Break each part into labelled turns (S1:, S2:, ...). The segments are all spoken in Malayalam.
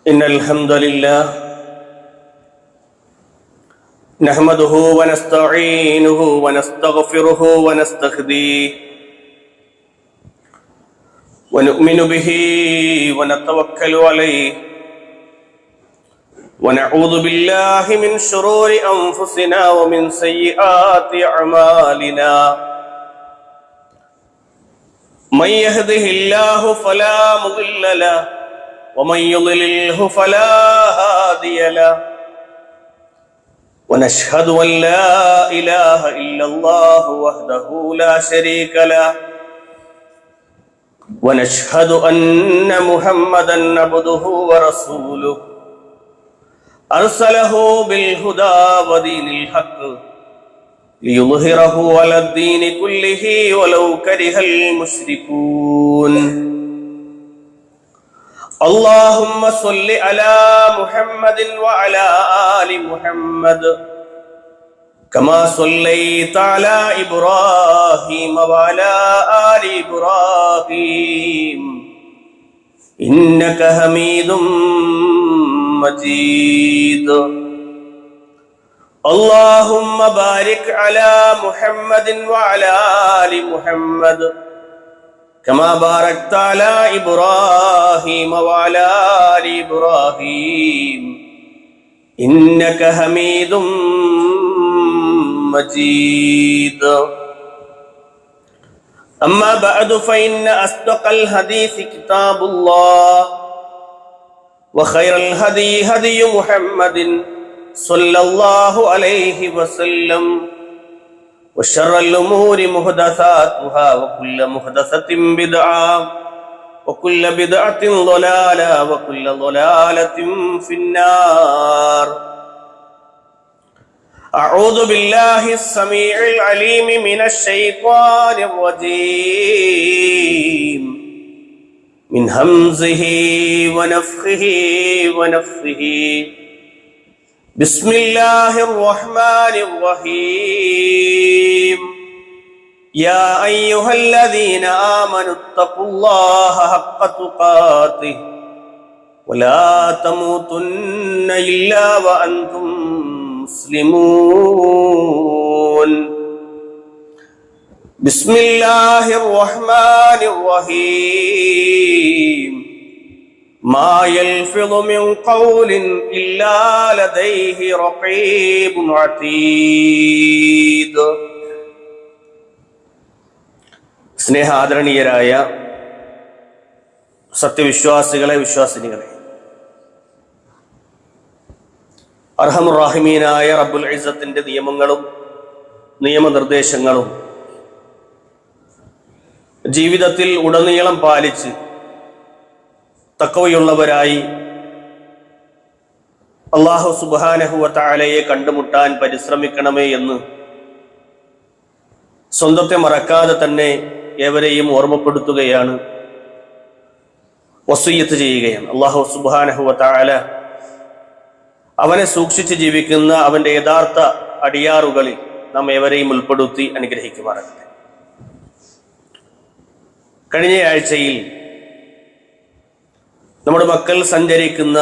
S1: إن الحمد لله نحمده ونستعينه ونستغفره ونستهديه ونؤمن به ونتوكل عليه ونعوذ بالله من شرور أنفسنا ومن سيئات أعمالنا من يهده الله فلا مضل له ومن يضلله فلا هادي له ونشهد أن لا إله إلا الله وحده لا شريك له ونشهد أن محمدا عبده ورسوله أرسله بالهدى ودين الحق ليظهره على الدين كله ولو كره المشركون اللهم صل على محمد وعلى آل محمد كما صليت على إبراهيم وعلى آل إبراهيم إنك حميد مجيد اللهم بارك على محمد وعلى آل محمد كما باركت على إبراهيم وعلى آل إبراهيم إنك حميد مجيد أما بعد فإن أصدق الحديث كتاب الله وخير الهدي هدي محمد صلى الله عليه وسلم وشر الأمور محدثاتها وكل محدثة بدعة وكل بدعة ضلالة وكل ضلالة في النار. أعوذ بالله السميع العليم من الشيطان الرجيم من همزه ونفخه ونفثه. بسم الله الرحمن الرحيم. يا أيها الذين آمنوا اتقوا الله حق تقاته ولا تموتن إلا وأنتم مسلمون. بسم الله الرحمن الرحيم. ما يلفظ من قول إلا لديه رقيب عتيد. സ്നേഹാദരണീയരായ സത്യവിശ്വാസികളെ, വിശ്വാസിനികളെ, അർഹമുർ-റാഹിമീനായ റബ്ബുൽ ഇസ്സത്തിന്റെ നിയമങ്ങളും നിയമനിർദ്ദേശങ്ങളും ജീവിതത്തിൽ ഉടനീളം പാലിച്ച് തഖ്വയുള്ളവരായി അല്ലാഹു സുബ്ഹാനഹു വ തആലയെ കണ്ടുമുട്ടാൻ പരിശ്രമിക്കണമേ എന്ന് സ്വന്തത്തെ മറക്കാതെ തന്നെ ഏവരെയും ഓർമ്മപ്പെടുത്തുകയാണ്, വസിയ്യത്ത് ചെയ്യുകയാണ്. അല്ലാഹു സുബ്ഹാനഹു വ തആല അവനെ സൂക്ഷിച്ച് ജീവിക്കുന്ന അവന്റെ യഥാർത്ഥ അടിയാറുകളിൽ നാം ഏവരെയും ഉൾപ്പെടുത്തി അനുഗ്രഹിക്കുമാറാകട്ടെ. കഴിഞ്ഞ ആഴ്ചയിൽ നമ്മുടെ മക്കൾ സഞ്ചരിക്കുന്ന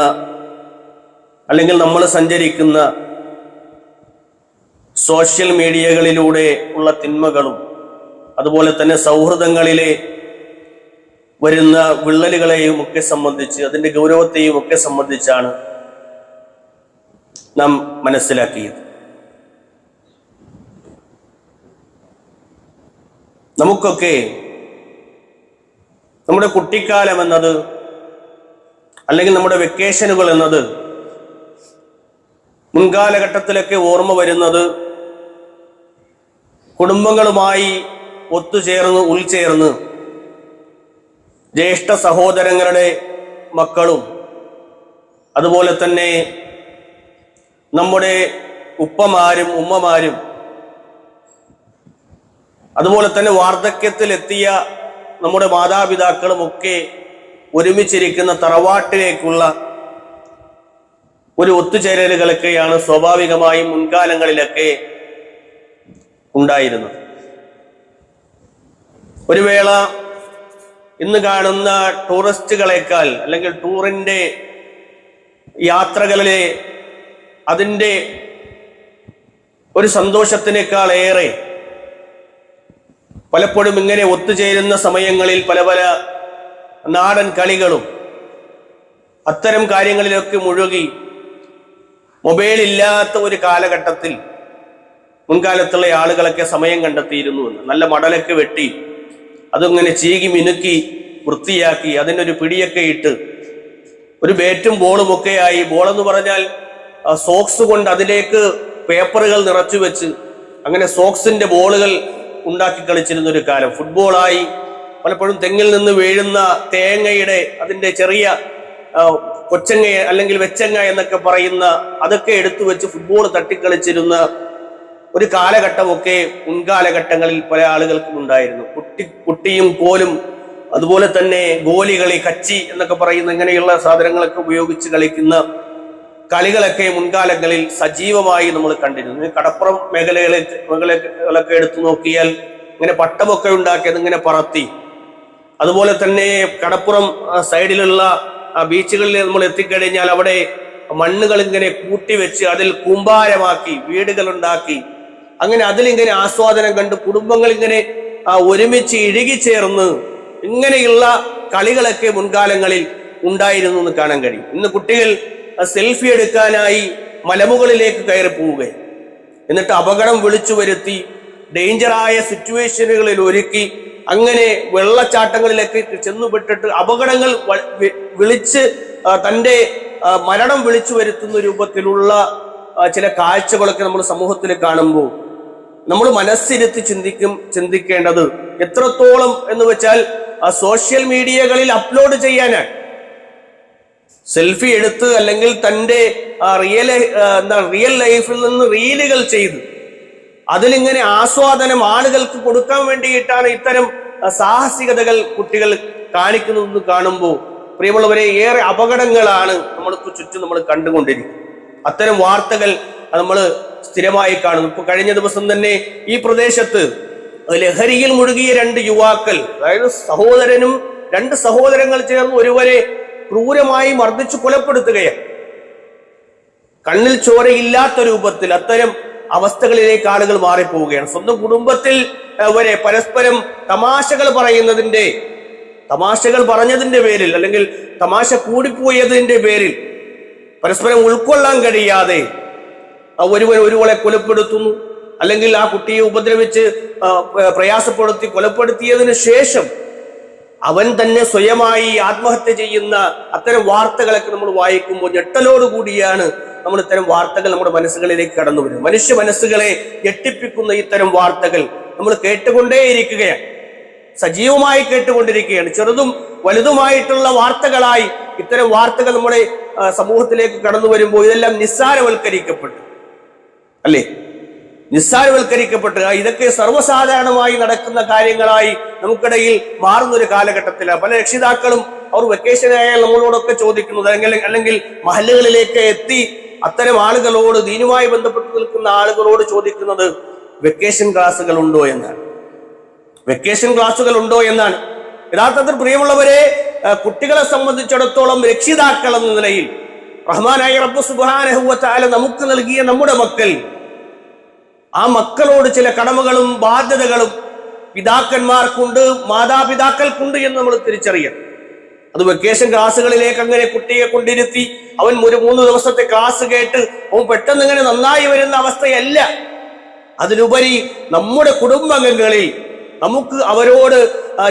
S1: അല്ലെങ്കിൽ നമ്മൾ സഞ്ചരിക്കുന്ന സോഷ്യൽ മീഡിയകളിലൂടെ ഉള്ള തിന്മകളും അതുപോലെ തന്നെ സൗഹൃദങ്ങളിലെ വരുന്ന വിള്ളലുകളെയും ഒക്കെ സംബന്ധിച്ച്, അതിന്റെ ഗൗരവത്തെയും ഒക്കെ സംബന്ധിച്ചാണ് നാം മനസ്സിലാക്കിയത്. നമുക്കൊക്കെ നമ്മുടെ കുട്ടിക്കാലം എന്നത്, അല്ലെങ്കിൽ നമ്മുടെ വെക്കേഷനുകൾ എന്നത് മുൻകാലഘട്ടത്തിലൊക്കെ ഓർമ്മ വരുന്നത് കുടുംബങ്ങളുമായി ഒത്തുചേർന്ന് ഉൾച്ചേർന്ന് ജ്യേഷ്ഠ സഹോദരങ്ങളുടെ മക്കളും അതുപോലെ തന്നെ നമ്മുടെ ഉപ്പമാരും ഉമ്മമാരും അതുപോലെ തന്നെ വാർദ്ധക്യത്തിലെത്തിയ നമ്മുടെ മാതാപിതാക്കളും ഒക്കെ ഒരുമിച്ചിരിക്കുന്ന തറവാട്ടിലേക്കുള്ള ഒരു ഒത്തുചേരലുകളൊക്കെയാണ് സ്വാഭാവികമായും മുൻകാലങ്ങളിലൊക്കെ ഉണ്ടായിരുന്നത്. ഒരു വേള ഇന്ന് കാണുന്ന ടൂറിസ്റ്റുകളെക്കാൾ അല്ലെങ്കിൽ ടൂറിന്റെ യാത്രകളിലെ അതിൻ്റെ ഒരു സന്തോഷത്തിനേക്കാളേറെ പലപ്പോഴും ഇങ്ങനെ ഒത്തുചേരുന്ന സമയങ്ങളിൽ പല പല നാടൻ കളികളും അത്തരം കാര്യങ്ങളിലൊക്കെ മുഴുകി മൊബൈൽ ഇല്ലാത്ത ഒരു കാലഘട്ടത്തിൽ മുൻകാലത്തുള്ള ആളുകളൊക്കെ സമയം കണ്ടെത്തിയിരുന്നു എന്ന്. നല്ല മടലൊക്കെ വെട്ടി അതിങ്ങനെ ചീകി മിനുക്കി വൃത്തിയാക്കി അതിനൊരു പിടിയൊക്കെ ഇട്ട് ഒരു ബാറ്റും ബോളും ഒക്കെയായി, ബോളെന്ന് പറഞ്ഞാൽ സോക്സ് കൊണ്ട് അതിലേക്ക് പേപ്പറുകൾ നിറച്ചു വെച്ച് അങ്ങനെ സോക്സിന്റെ ബോളുകൾ ഉണ്ടാക്കി കളിച്ചിരുന്ന ഒരു കാലം. ഫുട്ബോളായി പലപ്പോഴും തെങ്ങിൽ നിന്ന് വീഴുന്ന തേങ്ങയുടെ അതിന്റെ ചെറിയ കൊച്ചങ്ങ അല്ലെങ്കിൽ വെച്ചങ്ങ എന്നൊക്കെ പറയുന്ന അതൊക്കെ എടുത്തു വെച്ച് ഫുട്ബോൾ തട്ടിക്കളിച്ചിരുന്ന ഒരു കാലഘട്ടമൊക്കെ മുൻകാലഘട്ടങ്ങളിൽ പല ആളുകൾക്കും ഉണ്ടായിരുന്നു. കുട്ടിയും കോലും അതുപോലെ തന്നെ ഗോലികളി, കച്ചി എന്നൊക്കെ പറയുന്ന ഇങ്ങനെയുള്ള സാധനങ്ങളൊക്കെ ഉപയോഗിച്ച് കളിക്കുന്ന കളികളൊക്കെ മുൻകാലങ്ങളിൽ സജീവമായി നമ്മൾ കണ്ടിരുന്നു. കടപ്പുറം മേഖലകളൊക്കെ എടുത്തു നോക്കിയാൽ ഇങ്ങനെ പട്ടമൊക്കെ ഉണ്ടാക്കി അതിങ്ങനെ പറത്തി, അതുപോലെ തന്നെ കടപ്പുറം സൈഡിലുള്ള ബീച്ചുകളിൽ നമ്മൾ എത്തിക്കഴിഞ്ഞാൽ അവിടെ മണ്ണുകൾ ഇങ്ങനെ കൂട്ടിവെച്ച് അതിൽ കൂമ്പാരമാക്കി വീടുകൾ ഉണ്ടാക്കി അങ്ങനെ അതിലിങ്ങനെ ആസ്വാദനം കണ്ട് കുടുംബങ്ങൾ ഇങ്ങനെ ഒരുമിച്ച് ഇഴുകിച്ചേർന്ന് ഇങ്ങനെയുള്ള കളികളൊക്കെ മുൻകാലങ്ങളിൽ ഉണ്ടായിരുന്നു എന്ന് കാണാൻ കഴിയും. ഇന്ന് കുട്ടികൾ സെൽഫി എടുക്കാനായി മലമുകളിലേക്ക് കയറി പോവുകയും എന്നിട്ട് അപകടം വിളിച്ചു വരുത്തി ഡേഞ്ചറായ സിറ്റുവേഷനുകളിൽ ഒരുക്കി അങ്ങനെ വെള്ളച്ചാട്ടങ്ങളിലേക്ക് ചെന്നുപെട്ടിട്ട് അപകടങ്ങൾ വിളിച്ച് തൻ്റെ മരണം വിളിച്ചു വരുത്തുന്ന രൂപത്തിലുള്ള ചില കാഴ്ചകളൊക്കെ നമ്മൾ സമൂഹത്തിൽ കാണുമ്പോൾ നമ്മൾ മനസ്സിരുത്തി ചിന്തിക്കേണ്ടത് എത്രത്തോളം എന്ന് വെച്ചാൽ സോഷ്യൽ മീഡിയകളിൽ അപ്ലോഡ് ചെയ്യാനാണ്. സെൽഫി എടുത്ത് അല്ലെങ്കിൽ തൻ്റെ റിയൽ ലൈഫിൽ നിന്ന് റീലുകൾ ചെയ്ത് അതിലിങ്ങനെ ആസ്വാദനം ആളുകൾക്ക് കൊടുക്കാൻ വേണ്ടിയിട്ടാണ് ഇത്തരം സാഹസികതകൾ കുട്ടികൾ കാണിക്കുന്നതെന്ന് കാണുമ്പോൾ പ്രിയമുള്ളവരെ ഏറെ അപകടങ്ങളാണ് നമ്മൾക്ക് ചുറ്റും നമ്മൾ കണ്ടുകൊണ്ടിരിക്കുന്നത്. അത്തരം വാർത്തകൾ നമ്മൾ സ്ഥിരമായി കാണുന്നു. ഇപ്പൊ കഴിഞ്ഞ ദിവസം തന്നെ ഈ പ്രദേശത്ത് ലഹരിയിൽ മുഴുകിയ 2 യുവാക്കൾ, അതായത് സഹോദരനും 2 സഹോദരങ്ങൾ ചേർന്ന് ഒരുവരെ ക്രൂരമായി മർദ്ദിച്ചു കൊലപ്പെടുത്തുകയാണ്. കണ്ണിൽ ചോരയില്ലാത്ത രൂപത്തിൽ അത്തരം അവസ്ഥകളിലേക്ക് ആളുകൾ മാറിപ്പോവുകയാണ്. സ്വന്തം കുടുംബത്തിൽ വരെ പരസ്പരം തമാശകൾ പറഞ്ഞതിന്റെ പേരിൽ അല്ലെങ്കിൽ തമാശ കൂടിപ്പോയതിന്റെ പേരിൽ പരസ്പരം ഉൾക്കൊള്ളാൻ കഴിയാതെ ഒരുവളെ കൊലപ്പെടുത്തുന്നു, അല്ലെങ്കിൽ ആ കുട്ടിയെ ഉപദ്രവിച്ച് പ്രയാസപ്പെടുത്തി കൊലപ്പെടുത്തിയതിനു ശേഷം അവൻ തന്നെ സ്വയമായി ആത്മഹത്യ ചെയ്യുന്ന അത്തരം വാർത്തകളൊക്കെ നമ്മൾ വായിക്കുമ്പോൾ ഞെട്ടലോടുകൂടിയാണ് നമ്മൾ ഇത്തരം വാർത്തകൾ നമ്മുടെ മനസ്സുകളിലേക്ക് കടന്നു വരുന്നത്. മനുഷ്യ മനസ്സുകളെ ഞെട്ടിപ്പിക്കുന്ന ഇത്തരം വാർത്തകൾ നമ്മൾ കേട്ടുകൊണ്ടേയിരിക്കുകയാണ്, സജീവമായി കേട്ടുകൊണ്ടിരിക്കുകയാണ്. ചെറുതും വലുതുമായിട്ടുള്ള വാർത്തകളായി ഇത്തരം വാർത്തകൾ നമ്മുടെ സമൂഹത്തിലേക്ക് കടന്നു വരുമ്പോൾ ഇതെല്ലാം നിസ്സാരവൽക്കരിക്കപ്പെട്ടു, അല്ലേ? നിസ്സാരവൽക്കരിക്കപ്പെട്ട് ഇതൊക്കെ സർവ്വസാധാരണമായി നടക്കുന്ന കാര്യങ്ങളായി നമുക്കിടയിൽ മാറുന്നൊരു കാലഘട്ടത്തിലാണ്. പല രക്ഷിതാക്കളും അവർ വെക്കേഷനായാൽ നമ്മളോടൊക്കെ ചോദിക്കുന്നത് അല്ലെങ്കിൽ മഹല്ലുകളിലേക്ക് എത്തി അത്തരം ആളുകളോട്, ദീനുമായി ബന്ധപ്പെട്ട് നിൽക്കുന്ന ആളുകളോട് ചോദിക്കുന്നത് വെക്കേഷൻ ക്ലാസ്സുകൾ ഉണ്ടോ എന്നാണ്. യഥാർത്ഥത്തിൽ പ്രിയമുള്ളവരെ, കുട്ടികളെ സംബന്ധിച്ചിടത്തോളം രക്ഷിതാക്കൾ എന്ന നിലയിൽ റഹ്മാനായ റബ്ബ് സുബ്ഹാനഹു വ തആല നമുക്ക് നൽകിയ നമ്മുടെ മക്കൾ, ആ മക്കളോട് ചില കടമകളും ബാധ്യതകളും പിതാക്കന്മാർക്കുണ്ട്, മാതാപിതാക്കൾക്കുണ്ട് എന്ന് നമ്മൾ തിരിച്ചറിയണം. അത് വെക്കേഷൻ ക്ലാസ്സുകളിലേക്ക് അങ്ങനെ കുട്ടിയെ കൊണ്ടിരുത്തി അവൻ ഒരു 3 ദിവസത്തെ ക്ലാസ് കേട്ട് അവൻ പെട്ടെന്ന് ഇങ്ങനെ നന്നായി വരുന്ന അവസ്ഥയല്ല. അതിലുപരി നമ്മുടെ കുടുംബാംഗങ്ങളിൽ നമുക്ക് അവരോട്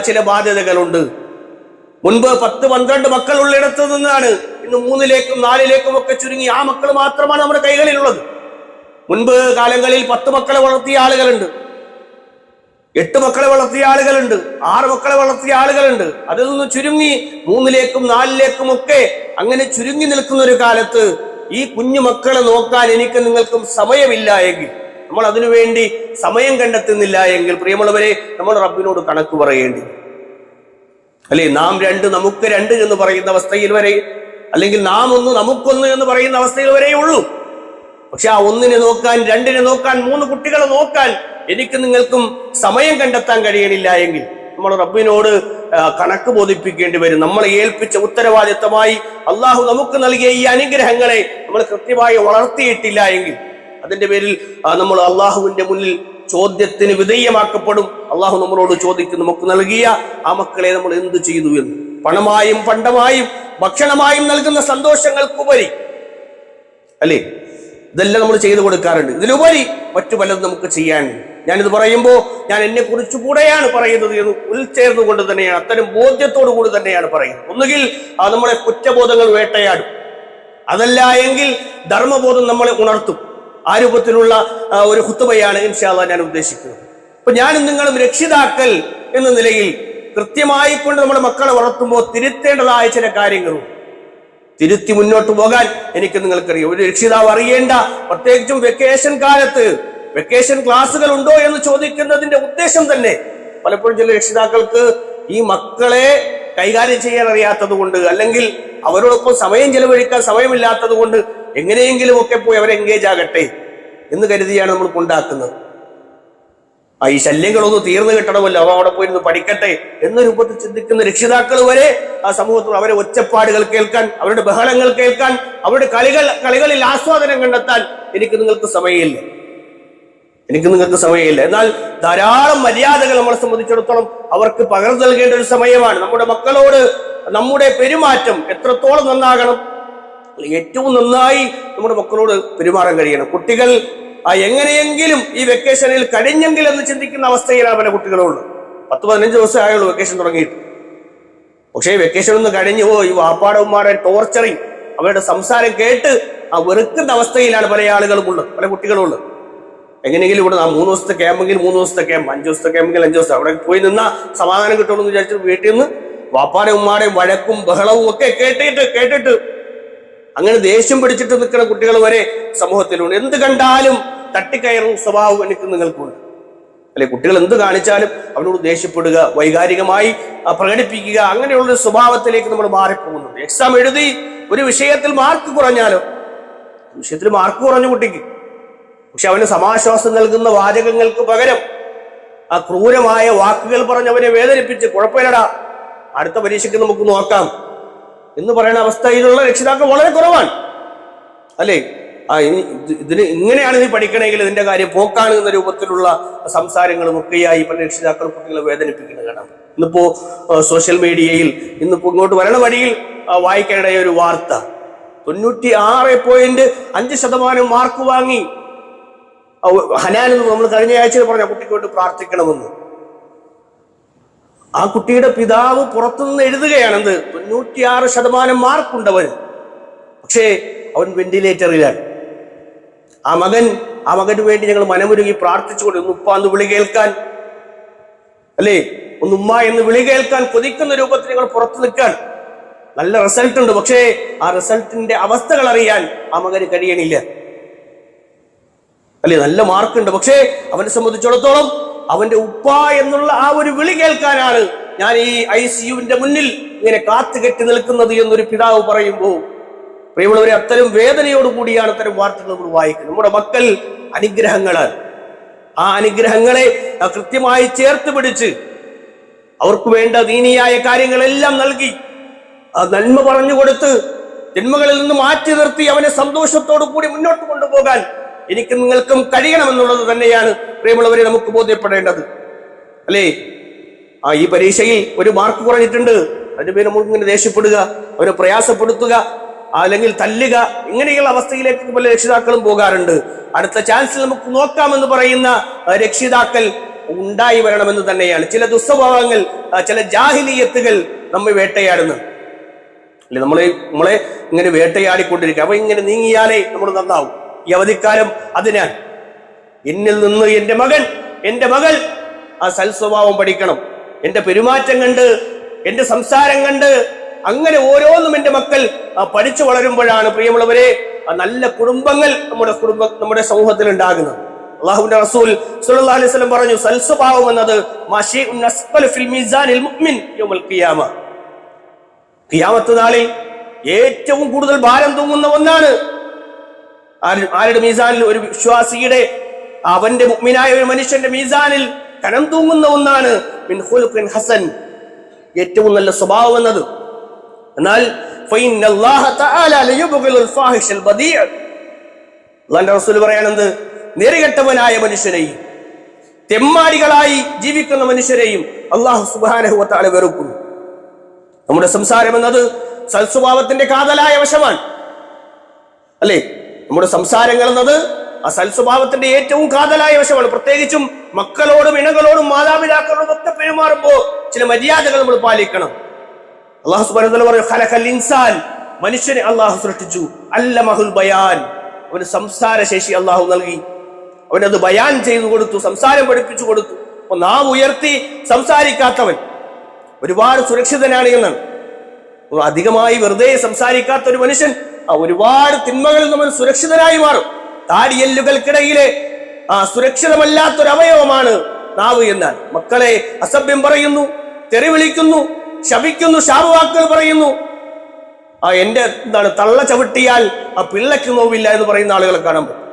S1: ചില ബാധ്യതകളുണ്ട്. മുൻപ് 10-12 മക്കൾ ഉള്ളിടത്ത് നിന്നാണ് ഇന്ന് 3ലേക്കും 4ലേക്കും ഒക്കെ ചുരുങ്ങി ആ മക്കൾ മാത്രമാണ് നമ്മുടെ കൈകളിലുള്ളത്. മുൻപ് കാലങ്ങളിൽ 10 മക്കളെ വളർത്തിയ ആളുകളുണ്ട്, 8 മക്കളെ വളർത്തിയ ആളുകളുണ്ട്, 6 മക്കളെ വളർത്തിയ ആളുകളുണ്ട്. അതിൽ നിന്ന് ചുരുങ്ങി 3ലേക്കും 4ലേക്കും ഒക്കെ അങ്ങനെ ചുരുങ്ങി നിൽക്കുന്ന ഒരു കാലത്ത് ഈ കുഞ്ഞു മക്കളെ നോക്കാൻ എനിക്ക് നിങ്ങൾക്കും സമയമില്ല എങ്കിൽ, നമ്മൾ അതിനുവേണ്ടി സമയം കണ്ടെത്തുന്നില്ല എങ്കിൽ പ്രിയമുള്ളവരെ, നമ്മൾ റബ്ബിനോട് കണക്ക് പറയേണ്ടി, അല്ലെ? നാം 2 നമുക്ക് 2 എന്ന് പറയുന്ന അവസ്ഥയിൽ വരെ, അല്ലെങ്കിൽ നാം 1 നമുക്കൊന്ന് എന്ന് പറയുന്ന അവസ്ഥയിൽ വരെ ഉള്ളൂ. പക്ഷെ ആ 1നെ നോക്കാൻ, 2നെ നോക്കാൻ, 3 കുട്ടികളെ നോക്കാൻ എനിക്ക് നിങ്ങൾക്കും സമയം കണ്ടെത്താൻ കഴിയണില്ല എങ്കിൽ നമ്മൾ റബ്ബിനോട് കണക്ക് ബോധിപ്പിക്കേണ്ടി വരും. നമ്മളെ ഏൽപ്പിച്ച ഉത്തരവാദിത്തമായി അള്ളാഹു നമുക്ക് നൽകിയ ഈ അനുഗ്രഹങ്ങളെ നമ്മൾ കൃത്യമായി വളർത്തിയിട്ടില്ല എങ്കിൽ അതിന്റെ പേരിൽ നമ്മൾ അള്ളാഹുവിന്റെ മുന്നിൽ ചോദ്യത്തിന് വിധേയമാക്കപ്പെടും. അള്ളാഹു നമ്മളോട് ചോദിക്കും, നമുക്ക് നൽകിയ ആ മക്കളെ നമ്മൾ എന്ത് ചെയ്തു എന്ന്. പണമായും പണ്ടമായും ഭക്ഷണമായും നൽകുന്ന സന്തോഷങ്ങൾക്കുപരി അല്ലേ, ഇതെല്ലാം നമ്മൾ ചെയ്തു കൊടുക്കാറുണ്ട്. ഇതിലുപരി മറ്റു പലതും നമുക്ക് ചെയ്യാനുണ്ട്. ഞാനിത് പറയുമ്പോൾ ഞാൻ എന്നെ കുറിച്ച് കൂടെയാണ് പറയുന്നത് എന്ന് ഉൾച്ചേർന്നുകൊണ്ട് തന്നെയാണ്, അത്തരം ബോധ്യത്തോടു കൂടി തന്നെയാണ് പറയുന്നത്. ഒന്നുകിൽ നമ്മളെ കുറ്റബോധങ്ങൾ വേട്ടയാടും, അതല്ല എങ്കിൽ ധർമ്മബോധം നമ്മളെ ഉണർത്തും. ആ രൂപത്തിലുള്ള ഒരു ഖുത്ബയാണ് ഇൻഷാ അല്ലാഹ് ഞാൻ ഉദ്ദേശിക്കുന്നത്. അപ്പൊ ഞാനും നിങ്ങളും രക്ഷിതാക്കൾ എന്ന നിലയിൽ കൃത്യമായി കൊണ്ട് നമ്മുടെ മക്കളെ വളർത്തുമ്പോൾ തിരുത്തേണ്ടതായ ചില കാര്യങ്ങളും തിരുത്തി മുന്നോട്ട് പോകാൻ എനിക്ക് നിങ്ങൾക്കറിയാം. ഒരു രക്ഷിതാവ് അറിയേണ്ട, പ്രത്യേകിച്ചും വെക്കേഷൻ കാലത്ത് വെക്കേഷൻ ക്ലാസ്സുകൾ ഉണ്ടോ എന്ന് ചോദിക്കുന്നതിന്റെ ഉദ്ദേശം തന്നെ പലപ്പോഴും ചില രക്ഷിതാക്കൾക്ക് ഈ മക്കളെ കൈകാര്യം ചെയ്യാൻ അറിയാത്തത് കൊണ്ട്, അല്ലെങ്കിൽ അവരോടൊപ്പം സമയം ചെലവഴിക്കാൻ സമയമില്ലാത്തത് കൊണ്ട് എങ്ങനെയെങ്കിലും ഒക്കെ പോയി അവരെ എൻഗേജ് ആകട്ടെ എന്ന് കരുതിയാണ് നമ്മൾ കൊണ്ടാക്കുന്നത്. ഈ ശല്യങ്ങളൊന്നും തീർന്നു കിട്ടണമല്ലോ, അവ അവിടെ പോയിരുന്നു പഠിക്കട്ടെ എന്ന രൂപത്തിൽ ചിന്തിക്കുന്ന രക്ഷിതാക്കൾ വരെ ആ സമൂഹത്തിൽ അവരെ ഒച്ചപ്പാടുകൾ കേൾക്കാൻ, അവരുടെ ബഹളങ്ങൾ കേൾക്കാൻ, അവരുടെ കളികളിൽ ആസ്വാദനം കണ്ടെത്താൻ എനിക്ക് നിങ്ങൾക്ക് സമയമില്ല. എന്നാൽ ധാരാളം മര്യാദകൾ നമ്മളെ സംബന്ധിച്ചിടത്തോളം അവർക്ക് പകർന്നു നൽകേണ്ട ഒരു സമയമാണ്. നമ്മുടെ മക്കളോട് നമ്മുടെ പെരുമാറ്റം എത്രത്തോളം നന്നാകണം, ഏറ്റവും നന്നായി നമ്മുടെ മക്കളോട് പെരുമാറാൻ കഴിയണം. കുട്ടികൾ എങ്ങനെയെങ്കിലും ഈ വെക്കേഷനിൽ കഴിഞ്ഞെങ്കിൽ എന്ന് ചിന്തിക്കുന്ന അവസ്ഥയിലാണ് പല കുട്ടികളുള്ളത്. 10-15 ദിവസം ആയുള്ളൂ വെക്കേഷൻ തുടങ്ങിയിട്ട്. പക്ഷേ വെക്കേഷൻ ഒന്ന് കഴിഞ്ഞു ഈ വാപ്പാടന്മാരെ ടോർച്ചറിങ്, അവരുടെ സംസാരം കേട്ട് വെറുക്കുന്ന അവസ്ഥയിലാണ് പല ആളുകളും ഉള്ളത്, പല കുട്ടികളും ഉള്ളത്. എങ്ങനെയെങ്കിലും ഇവിടെ 3 ദിവസത്തെ ക്യാമ്പെങ്കിൽ 3 ദിവസത്തെ ക്യാമ്പ്, 5 ദിവസത്തെ ക്യാമ്പെങ്കിൽ 5 ദിവസം അവിടെ പോയി നിന്നാ സമാധാനം കിട്ടുമെന്ന് വിചാരിച്ചു വീട്ടിൽ നിന്ന് വാപ്പാടെ ഉമ്മാടെയും വഴക്കും ബഹളവും ഒക്കെ കേട്ടിട്ട് അങ്ങനെ ദേഷ്യം പിടിച്ചിട്ട് നിൽക്കുന്ന കുട്ടികൾ വരെ സമൂഹത്തിലുണ്ട്. എന്ത് കണ്ടാലും തട്ടിക്കയറും സ്വഭാവം എനിക്ക് നിങ്ങൾക്കുണ്ട് അല്ലെ. കുട്ടികൾ എന്ത് കാണിച്ചാലും അവരോട് ദേഷ്യപ്പെടുക, വൈകാരികമായി പ്രകടിപ്പിക്കുക, അങ്ങനെയുള്ള സ്വഭാവത്തിലേക്ക് നമ്മൾ മാറിപ്പോകുന്നുണ്ട്. എക്സാം എഴുതി ഒരു വിഷയത്തിൽ മാർക്ക് കുറഞ്ഞാലോ, വിഷയത്തിൽ മാർക്ക് കുറഞ്ഞ കുട്ടിക്ക്, പക്ഷെ അവന് സമാശ്വാസം നൽകുന്ന വാചകങ്ങൾക്ക് പകരം ക്രൂരമായ വാക്കുകൾ പറഞ്ഞ് അവനെ വേദനിപ്പിച്ച് കുഴപ്പമില്ലടാ അടുത്ത പരീക്ഷയ്ക്ക് നമുക്ക് നോക്കാം എന്ന് പറയുന്ന അവസ്ഥയിലുള്ള രക്ഷിതാക്കൾ വളരെ കുറവാണ് അല്ലേ. ഇതിന് ഇങ്ങനെയാണ് നീ പഠിക്കണമെങ്കിൽ ഇതിന്റെ കാര്യം പോക്കാണ് എന്ന രൂപത്തിലുള്ള സംസാരങ്ങളും ഒക്കെയായി പല രക്ഷിതാക്കളും കുട്ടികളെ വേദനിപ്പിക്കുന്നത് കാണാം. ഇന്നിപ്പോ സോഷ്യൽ മീഡിയയിൽ ഇന്നിപ്പോ ഇങ്ങോട്ട് വരണ വഴിയിൽ വായിക്കാനിടയ ഒരു വാർത്ത, 96.5% മാർക്ക് വാങ്ങി ഹനാൻ എന്ന് നമ്മൾ കഴിഞ്ഞ ആഴ്ചയിൽ പറഞ്ഞ കുട്ടിക്ക് വേണ്ടി പ്രാർത്ഥിക്കണമെന്ന്. ആ കുട്ടിയുടെ പിതാവ് പുറത്തുനിന്ന് എഴുതുകയാണെന്ത്, 96% മാർക്കുണ്ടവന്, പക്ഷേ അവൻ വെന്റിലേറ്ററിലാണ്. ആ മകന് വേണ്ടി ഞങ്ങൾ മനമുരുകി പ്രാർത്ഥിച്ചുകൊണ്ട് ഒന്ന് ഉപ്പ എന്ന് വിളി കേൾക്കാൻ അല്ലേ, ഒന്ന് ഉമ്മ എന്ന് വിളി കേൾക്കാൻ കൊതിക്കുന്ന രൂപത്തിൽ ഞങ്ങൾ പുറത്തു നിൽക്കാൻ. നല്ല റിസൾട്ട് ഉണ്ട്, പക്ഷേ ആ റിസൾട്ടിന്റെ അവസ്ഥകൾ അറിയാൻ ആ മകന് കഴിയണില്ല അല്ലെ. നല്ല മാർക്കുണ്ട്, പക്ഷേ അവനെ സംബന്ധിച്ചിടത്തോളം അവന്റെ ഉപ്പ എന്നുള്ള ആ ഒരു വിളി കേൾക്കാനാണ് ഞാൻ ഈ ICUവിന്റെ മുന്നിൽ ഇങ്ങനെ കാത്തുകെട്ടി നിൽക്കുന്നത് എന്നൊരു പിതാവ് പറയുമ്പോൾ പ്രിയമുള്ളവരെ, അത്തരം വേദനയോടുകൂടിയാണ് അത്തരം വാർത്തകൾ നമ്മൾ വായിക്കുന്നത്. നമ്മുടെ മക്കൾ അനുഗ്രഹങ്ങളാണ്. ആ അനുഗ്രഹങ്ങളെ കൃത്യമായി ചേർത്ത് പിടിച്ച് അവർക്ക് വേണ്ട ദീനിയായ കാര്യങ്ങളെല്ലാം നൽകി നന്മ പറഞ്ഞു കൊടുത്ത് ജന്മകളിൽ നിന്ന് മാറ്റി നിർത്തി അവനെ സന്തോഷത്തോടു കൂടി മുന്നോട്ട് കൊണ്ടുപോകാൻ എനിക്ക് നിങ്ങൾക്കും കഴിയണമെന്നുള്ളത് തന്നെയാണ് പ്രിയമുള്ളവരെ നമുക്ക് ബോധ്യപ്പെടേണ്ടത് അല്ലേ. ഈ പരീക്ഷയിൽ ഒരു മാർക്ക് കുറഞ്ഞിട്ടുണ്ട്, അതിന്റെ പേര് നമുക്ക് ഇങ്ങനെ ദേഷ്യപ്പെടുക, അവരെ പ്രയാസപ്പെടുത്തുക, അല്ലെങ്കിൽ തല്ലുക, ഇങ്ങനെയുള്ള അവസ്ഥയിലേക്ക് പല രക്ഷിതാക്കളും പോകാറുണ്ട്. അടുത്ത ചാൻസിൽ നമുക്ക് നോക്കാമെന്ന് പറയുന്ന രക്ഷിതാക്കൾ ഉണ്ടായി വരണമെന്ന് തന്നെയാണ്. ചില ദുസ്വഭാവങ്ങൾ, ചില ജാഹിലിയത്തുകൾ നമ്മെ വേട്ടയാടുന്നത് അല്ലെ. നമ്മളെ ഇങ്ങനെ വേട്ടയാടിക്കൊണ്ടിരിക്കുക. അപ്പൊ ഇങ്ങനെ നീങ്ങിയാലേ നമ്മൾ നന്നാവും. ഈ അവധിക്കാലം അതിനാൽ എന്നിൽ നിന്ന് എന്റെ മകൾ ആ സൽസ്വഭാവം പഠിക്കണം. എന്റെ പെരുമാറ്റം കണ്ട്, എന്റെ സംസാരം കണ്ട്, അങ്ങനെ ഓരോന്നും എന്റെ മക്കൾ പഠിച്ചു വളരുമ്പോഴാണ് പ്രിയമുള്ളവരെ നല്ല കുടുംബങ്ങൾ നമ്മുടെ സമൂഹത്തിൽ ഉണ്ടാകുന്നത്. അല്ലാഹുവിന്റെ റസൂൽ സ്വല്ലല്ലാഹു അലൈഹി വസല്ലം പറഞ്ഞു, സൽസ്വഭാവം എന്നത് മാശീഉൻ അസ്ഫല ഫിൽ മീസാനിൽ മുഅ്മിൻ യൗമൽ ഖിയാമ. ഖിയാമത്ത് നാളിൽ ഏറ്റവും കൂടുതൽ ഭാരം തൂങ്ങുന്ന ഒന്നാണ്. ആരുടെ മീസാനിൽ? ഒരു വിശ്വാസിയുടെ, അവന്റെ മുഅ്മിനായ ഒരു മനുഷ്യന്റെ മീസാനിൽ കനം തൂങ്ങുന്ന ഒന്നാണ് മിൻ ഖുലുഖിൻ ഹസൻ, ഏറ്റവും നല്ല സ്വഭാവം എന്നത്. എന്നാൽ അല്ലാഹുവിന്റെ റസൂൽ പറയാണെന്ത്, നെറികെട്ടവനായ മനുഷ്യനെയും തെമ്മാടികളായി ജീവിക്കുന്ന മനുഷ്യരെയും അല്ലാഹു സുബ്ഹാനഹു വ തആല വെറുക്കുന്നു. നമ്മുടെ സംസാരം എന്നത് സൽസ്വഭാവത്തിന്റെ കാതലായ വശമാണ്, അല്ലേ? നമ്മുടെ സംസാരങ്ങൾ എന്നത് ആ സൽസ്വഭാവത്തിന്റെ ഏറ്റവും കാതലായ വശമാണ്. പ്രത്യേകിച്ചും മക്കളോടും ഇണകളോടും മാതാപിതാക്കളോടും ഒക്കെ പെരുമാറുമ്പോ ചില മര്യാദകൾ നമ്മൾ പാലിക്കണം. അല്ലാഹു സുബ്ഹാനഹു വ തആല പറഞ്ഞു, ഖലഖൽ ഇൻസാൻ, മനുഷ്യനെ അല്ലാഹു സൃഷ്ടിച്ചു, അല്ലമഹുൽ ബയാൻ, അവന് സംസാര ശേഷി അല്ലാഹു നൽകി, അവനത് ബയാൻ ചെയ്തു കൊടുത്തു, സംസാരം പഠിപ്പിച്ചു കൊടുത്തു. അപ്പൊ നാവ് ഉയർത്തി സംസാരിക്കാത്തവൻ ഒരുപാട് സുരക്ഷിതനാണ് എന്നാണ്. അധികമായി വെറുതെ സംസാരിക്കാത്ത ഒരു മനുഷ്യൻ ഒരുപാട് തിന്മകളിൽ നമ്മൾ സുരക്ഷിതനായി മാറും. താടിയെല്ലുകൾക്കിടയിലെ സുരക്ഷിതമല്ലാത്തൊരു അവയവമാണ് നാവ് എന്നാൽ. മക്കളെ അസഭ്യം പറയുന്നു, തെറി വിളിക്കുന്നു, ശപിക്കുന്നു, ശാപവാക്കുകൾ പറയുന്നു. എന്റെ തള്ള ചവിട്ടിയാൽ ആ പിള്ളയ്ക്ക് നോവില്ല എന്ന് പറയുന്ന ആളുകളെ കാണാൻ പറ്റും.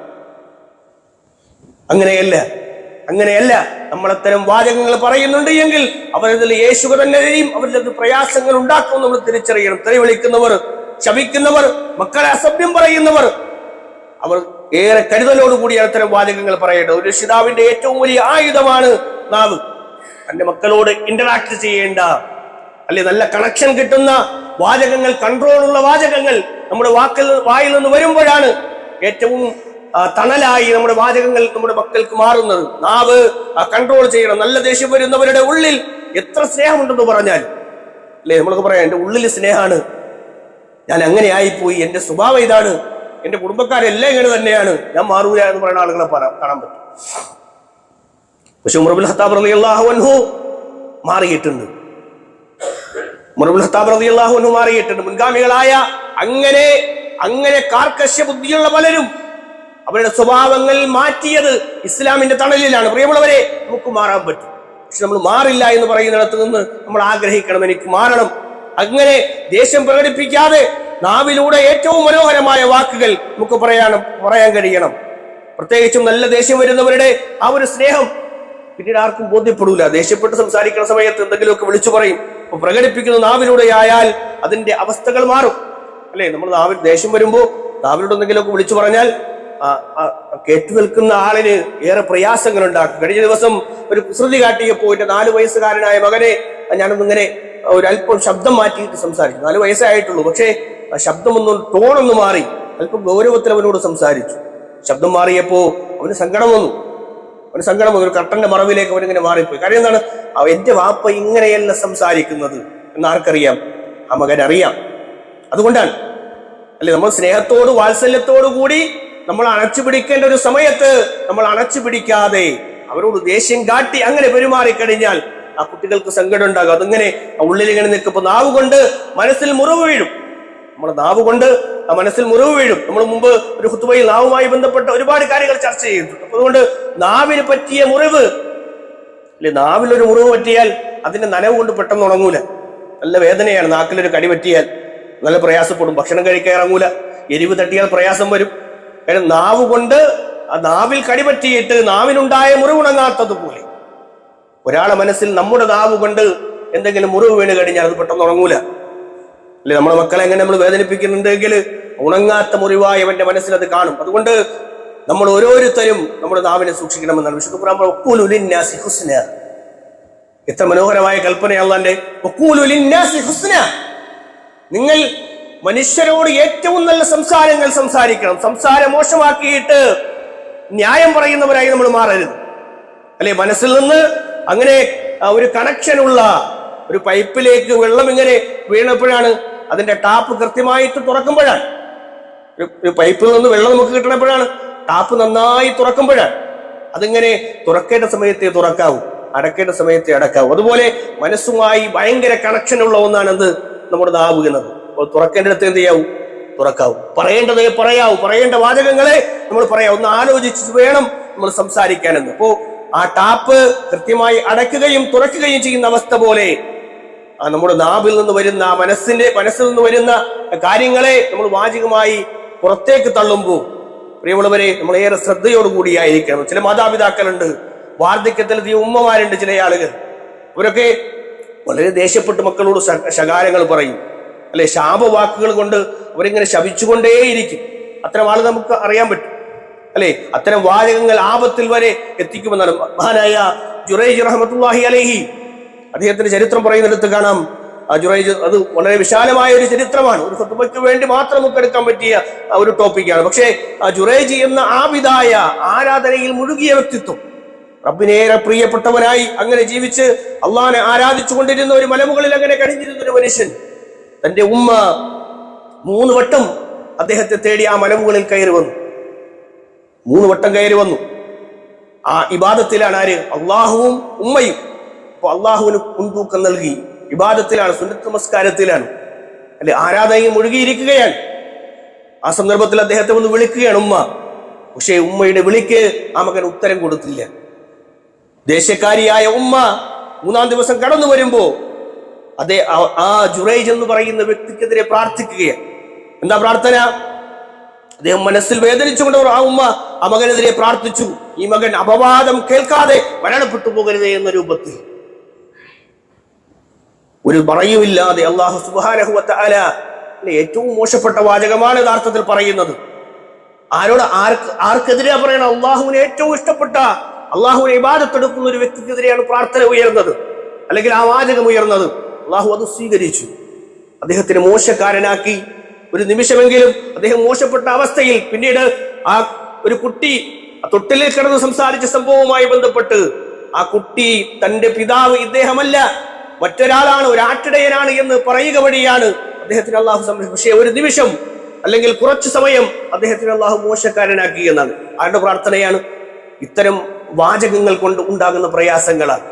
S1: അങ്ങനെയല്ല നമ്മളത്തരം വാചകങ്ങൾ പറയുന്നുണ്ട് എങ്കിൽ അവരതിൽ യേശുവ തന്നെയും അവരിലത് പ്രയാസങ്ങൾ ഉണ്ടാക്കും നമ്മൾ തിരിച്ചറിയണം. തെറി വിളിക്കുന്നവർ, ശപിക്കുന്നവർ, മക്കളെ അസഭ്യം പറയുന്നവർ, അവർ ഏറെ കരുതലോടുകൂടി അത്തരം വാചകങ്ങൾ പറയേണ്ടത്. ഒരു രക്ഷിതാവിന്റെ ഏറ്റവും വലിയ ആയുധമാണ് നാവ്. തന്റെ മക്കളോട് ഇന്ററാക്ട് ചെയ്യേണ്ട, അല്ലെ, നല്ല കണക്ഷൻ കിട്ടുന്ന വാചകങ്ങൾ, കൺട്രോളുള്ള വാചകങ്ങൾ നമ്മുടെ വായിൽ നിന്ന് വരുമ്പോഴാണ് ഏറ്റവും തണലായി നമ്മുടെ വാചകങ്ങൾ നമ്മുടെ മക്കൾക്ക് മാറുന്നത്. നാവ് കൺട്രോൾ ചെയ്യണം. നല്ല ദേഷ്യം വരുന്നവരുടെ ഉള്ളിൽ എത്ര സ്നേഹമുണ്ടെന്ന് പറഞ്ഞാൽ, അല്ലെ, നമ്മളൊക്കെ പറയാം എന്റെ ഉള്ളിൽ സ്നേഹമാണ്, ഞാൻ അങ്ങനെ ആയിപ്പോയി, എന്റെ സ്വഭാവം ഇതാണ്, എന്റെ കുടുംബക്കാരെല്ലാം ഇങ്ങനെ തന്നെയാണ്, ഞാൻ മാറൂല എന്ന് പറയുന്ന ആളുകളെ കാണാൻ പറ്റും. പക്ഷെ ഉമർ ഇബ്നുൽ ഖത്താബ് റളിയല്ലാഹു അൻഹു മാറിയിട്ടുണ്ട്. ഉമർ ഇബ്നുൽ ഖത്താബ് റളിയല്ലാഹു അൻഹു മാറിയിട്ടുണ്ട്. മുൻഗാമികളായ അങ്ങനെ കാർക്കശ്യ ബുദ്ധിയുള്ള പലരും അവരുടെ സ്വഭാവങ്ങൾ മാറ്റിയത് ഇസ്ലാമിന്റെ തണലിലാണ്. പ്രിയമുള്ളവരെ, നമുക്ക് മാറാൻ പറ്റും. പക്ഷെ നമ്മൾ മാറില്ല എന്ന് പറയുന്നിടത്ത് നിന്ന് നമ്മൾ ആഗ്രഹിക്കണം, എനിക്ക് മാറണം. അങ്ങനെ ദേഷ്യം പ്രകടിപ്പിക്കാതെ നാവിലൂടെ ഏറ്റവും മനോഹരമായ വാക്കുകൾ നമുക്ക് പറയാൻ കഴിയണം. പ്രത്യേകിച്ചും നല്ല ദേഷ്യം വരുന്നവരുടെ ആ ഒരു സ്നേഹം പിന്നീട് ആർക്കും ബോധ്യപ്പെടൂല. ദേഷ്യപ്പെട്ട് സംസാരിക്കുന്ന സമയത്ത് എന്തെങ്കിലുമൊക്കെ വിളിച്ചു പറയും. അപ്പൊ പ്രകടിപ്പിക്കുന്ന നാവിലൂടെ ആയാൽ അതിന്റെ അവസ്ഥകൾ മാറും, അല്ലെ? നമ്മൾ നാവിൽ ദേഷ്യം വരുമ്പോ നാവിലൂടെ എന്തെങ്കിലുമൊക്കെ വിളിച്ചു പറഞ്ഞാൽ കേട്ടു നിൽക്കുന്ന ആളിന് ഏറെ പ്രയാസങ്ങൾ ഉണ്ടാക്കും. കഴിഞ്ഞ ദിവസം ഒരു കുസൃതി കാട്ടിയപ്പോ എന്റെ 4 വയസ്സുകാരനായ മകനെ ഞാനൊന്നിങ്ങനെ ഒരല്പം ശബ്ദം മാറ്റിയിട്ട് സംസാരിച്ചു. 4 വയസ്സായിട്ടുള്ളൂ. പക്ഷേ ശബ്ദമൊന്നും ടോണൊന്ന് മാറി, അല്പം ഗൗരവത്തിൽ അവനോട് സംസാരിച്ചു. ശബ്ദം മാറിയപ്പോ അവന് സങ്കടം വന്നു. ഒരു കർട്ടന്റെ മറവിലേക്ക് അവനിങ്ങനെ മാറിപ്പോയി. കാര്യം എന്താണ്? എന്റെ വാപ്പ ഇങ്ങനെയല്ല സംസാരിക്കുന്നത് എന്ന് ആർക്കറിയാം? ആ മകൻ അറിയാം. അതുകൊണ്ടാണ്, അല്ലെ, നമ്മൾ സ്നേഹത്തോട് വാത്സല്യത്തോടു കൂടി നമ്മൾ അണച്ചു പിടിക്കേണ്ട ഒരു സമയത്ത് നമ്മൾ അണച്ചു പിടിക്കാതെ അവരോട് ദേഷ്യം കാട്ടി അങ്ങനെ പെരുമാറിക്കഴിഞ്ഞാൽ ആ കുട്ടികൾക്ക് സങ്കടം ഉണ്ടാകും. അതിങ്ങനെ ഉള്ളിൽ ഇങ്ങനെ നിൽക്കുമ്പോൾ നാവ് കൊണ്ട് മനസ്സിൽ മുറിവ് വീഴും. നമ്മുടെ നാവ് കൊണ്ട് ആ മനസ്സിൽ മുറിവ് വീഴും. നമ്മൾ മുമ്പ് ഒരു ഖുതുബയിൽ നാവുമായി ബന്ധപ്പെട്ട ഒരുപാട് കാര്യങ്ങൾ ചർച്ച ചെയ്തിട്ടുണ്ട്. അതുകൊണ്ട് നാവിന് പറ്റിയ മുറിവ്, അല്ലെ, നാവിലൊരു മുറിവ് പറ്റിയാൽ അതിന്റെ നനവ് കൊണ്ട് പെട്ടെന്ന് ഉണങ്ങൂല. നല്ല വേദനയാണ്. നാക്കിലൊരു കടി പറ്റിയാൽ നല്ല പ്രയാസപ്പെടും. ഭക്ഷണം കഴിക്കാൻ ഇറങ്ങൂല. എരിവ് തട്ടിയാൽ പ്രയാസം വരും. കാരണം നാവ് കൊണ്ട് ആ നാവിൽ കടി പറ്റിയിട്ട് നാവിനുണ്ടായ മുറിവുണങ്ങാത്തതുപോലെ ഒരാളെ മനസ്സിൽ നമ്മുടെ നാവ് കൊണ്ട് എന്തെങ്കിലും മുറിവ് വീണ് കഴിഞ്ഞാൽ അത് പെട്ടെന്ന് ഉണങ്ങൂല, അല്ലെ? നമ്മുടെ മക്കളെ എങ്ങനെ നമ്മൾ വേദനിപ്പിക്കുന്നുണ്ടെങ്കിൽ ഉണങ്ങാത്ത മുറിവായി അവന്റെ മനസ്സിൽ അത് കാണും. അതുകൊണ്ട് നമ്മൾ ഓരോരുത്തരും നമ്മുടെ നാവിനെ സൂക്ഷിക്കണമെന്നാണ് വിശുദ്ധ ഖുർആൻ പറയുന്നത്. എത്ര മനോഹരമായ കൽപ്പനയല്ലാന്റെ. നിങ്ങൾ മനുഷ്യരോട് ഏറ്റവും നല്ല സംസാരങ്ങൾ സംസാരിക്കണം. സംസാരം മോശമാക്കിയിട്ട് ന്യായം പറയുന്നവരായി നമ്മൾ മാറരുത്, അല്ലെ? മനസ്സിൽ നിന്ന് അങ്ങനെ ഒരു കണക്ഷനുള്ള ഒരു പൈപ്പിലേക്ക് വെള്ളം ഇങ്ങനെ വീണപ്പോഴാണ് അതിന്റെ ടാപ്പ് കൃത്യമായിട്ട് തുറക്കുമ്പോഴാണ്, ഒരു പൈപ്പിൽ നിന്ന് വെള്ളം നമുക്ക് കിട്ടണപ്പോഴാണ് ടാപ്പ് നന്നായി തുറക്കുമ്പോഴാണ്. അതിങ്ങനെ തുറക്കേണ്ട സമയത്തെ തുറക്കാവൂ, അടക്കേണ്ട സമയത്തെ അടക്കാവൂ. അതുപോലെ മനസ്സുമായി ഭയങ്കര കണക്ഷനുള്ള ഒന്നാണ് എന്ത്? നമ്മുടെ നാവ് എന്നത്. തുറക്കേണ്ടിടത്ത് എന്ത് ചെയ്യാവൂ? തുറക്കാവൂ. പറയേണ്ടതേ പറയാവൂ. പറയേണ്ട വാചകങ്ങളെ നമ്മൾ പറയാം. ഒന്ന് ആലോചിച്ച് വേണം നമ്മൾ സംസാരിക്കാനെന്ന്. അപ്പോ ആ ടാപ്പ് കൃത്യമായി അടയ്ക്കുകയും തുറക്കുകയും ചെയ്യുന്ന അവസ്ഥ പോലെ നമ്മുടെ നാവിൽ നിന്ന് വരുന്ന മനസ്സിൽ നിന്ന് വരുന്ന കാര്യങ്ങളെ നമ്മൾ വാചികമായി പുറത്തേക്ക് തള്ളുമ്പോൾ പ്രിയമുള്ളവരെ നമ്മൾ ഏറെ ശ്രദ്ധയോടുകൂടിയായിരിക്കണം. ചില മാതാപിതാക്കളുണ്ട്, വാർദ്ധക്യത്തിൽ ഉമ്മമാരുണ്ട്, ചില ആളുകൾ. അവരൊക്കെ വളരെ ദേഷ്യപ്പെട്ട് മക്കളോട് ശകാരങ്ങൾ പറയും, അല്ലെ? ശാപവാക്കുകൾ കൊണ്ട് അവരിങ്ങനെ ശപിച്ചുകൊണ്ടേയിരിക്കും. അത്തരം ആൾ നമുക്ക് അറിയാൻ പറ്റും, അല്ലെ? അത്തരം വാചകങ്ങൾ ആപത്തിൽ വരെ എത്തിക്കുമെന്നാണ് മഹാനായ ജുറൈജ് റഹ്മത്തുള്ളാഹി അലൈഹി അദ്ദേഹത്തിന്റെ ചരിത്രം പറയുന്നിടത്ത് കാണാം. ജുറൈജ്, അത് വളരെ വിശാലമായ ഒരു ചരിത്രമാണ്, ഒരു ഖുത്ബയ്ക്ക് വേണ്ടി മാത്രം നമുക്ക് എടുക്കാൻ പറ്റിയ ഒരു ടോപ്പിക്കാണ്. പക്ഷേ ജുറൈജ് എന്ന ആബിദായ, ആരാധനയിൽ മുഴുകിയ വ്യക്തിത്വം, റബ്ബിനേറെ പ്രിയപ്പെട്ടവനായി അങ്ങനെ ജീവിച്ച് അള്ളാഹിനെ ആരാധിച്ചു കൊണ്ടിരുന്ന ഒരു മലമുകളിൽ അങ്ങനെ കഴിഞ്ഞിരുന്ന ഒരു മനുഷ്യൻ, തന്റെ ഉമ്മ 3 വട്ടം അദ്ദേഹത്തെ തേടി ആ മലമുകളിൽ കയറി വന്നു. 3 വട്ടം കയറി വന്നു. ആ ഇബാദത്തിലാണ് ആര്? അള്ളാഹുവും ഉമ്മയും. അപ്പൊ അള്ളാഹുവിന് മുൻതൂക്കം നൽകി ഇബാദത്തിലാണ്, സുന്നത്ത് നമസ്കാരത്തിലാണ്, അല്ലെ? ആരാധനയിൽ മുഴുകിയിരിക്കുകയാണ്. ആ സന്ദർഭത്തിൽ അദ്ദേഹത്തെ ഒന്ന് വിളിക്കുകയാണ് ഉമ്മ. പക്ഷേ ഉമ്മയുടെ വിളിക്ക് ആ മകൻ ഉത്തരം കൊടുത്തില്ല. ദേശക്കാരിയായ ഉമ്മ 3-ാം ദിവസം കടന്നു വരുമ്പോ ആ ജുറൈജ് എന്ന് പറയുന്ന വ്യക്തിക്കെതിരെ പ്രാർത്ഥിക്കുകയാണ്. എന്താ പ്രാർത്ഥന? അദ്ദേഹം മനസ്സിൽ വേദനിച്ചുകൊണ്ട് ആ ഉമ്മ ആ മകനെതിരെ പ്രാർത്ഥിച്ചു, ഈ മകൻ അപവാദം കേൾക്കാതെ മരണപ്പെട്ടു പോകരുതേ എന്ന രൂപത്തിൽ. ഒരു പറയുമില്ലാതെ അല്ലാഹു സുബ്ഹാനഹു വ തആല ഏറ്റവും മോശപ്പെട്ട വാചകമാണ് യഥാർത്ഥത്തിൽ പറയുന്നത്. ആരോട്? ആർക്കെതിരെയാ പറയണം? അള്ളാഹുവിന് ഏറ്റവും ഇഷ്ടപ്പെട്ട, അള്ളാഹുവിനെ ഇബാദത്തെടുക്കുന്ന ഒരു വ്യക്തിക്കെതിരെയാണ് പ്രാർത്ഥന ഉയർന്നത്, അല്ലെങ്കിൽ ആ വാചകം ഉയർന്നത്. അള്ളാഹു അത് സ്വീകരിച്ചു, അദ്ദേഹത്തിന് മോശക്കാരനാക്കി. ഒരു നിമിഷമെങ്കിലും അദ്ദേഹം മോശപ്പെട്ട അവസ്ഥയിൽ, പിന്നീട് ആ ഒരു കുട്ടി തൊട്ടിലിൽ കിടന്ന് സംസാരിച്ച സംഭവവുമായി ബന്ധപ്പെട്ട് ആ കുട്ടി തന്റെ പിതാവ് ഇദ്ദേഹമല്ല, മറ്റൊരാളാണ്, ഒരു ആട്ടിടയനാണ് എന്ന് പറയുക വഴിയാണ് അദ്ദേഹത്തിന് അള്ളാഹു സംരക്ഷിച്ചു. പക്ഷേ ഒരു നിമിഷം അല്ലെങ്കിൽ കുറച്ചു സമയം അദ്ദേഹത്തിന് അള്ളാഹു മോശക്കാരനാക്കി എന്നാണ്. ആരുടെ പ്രാർത്ഥനയാണ്? ഇത്തരം വാചകങ്ങൾ കൊണ്ട് ഉണ്ടാകുന്ന പ്രയാസങ്ങളാണ്,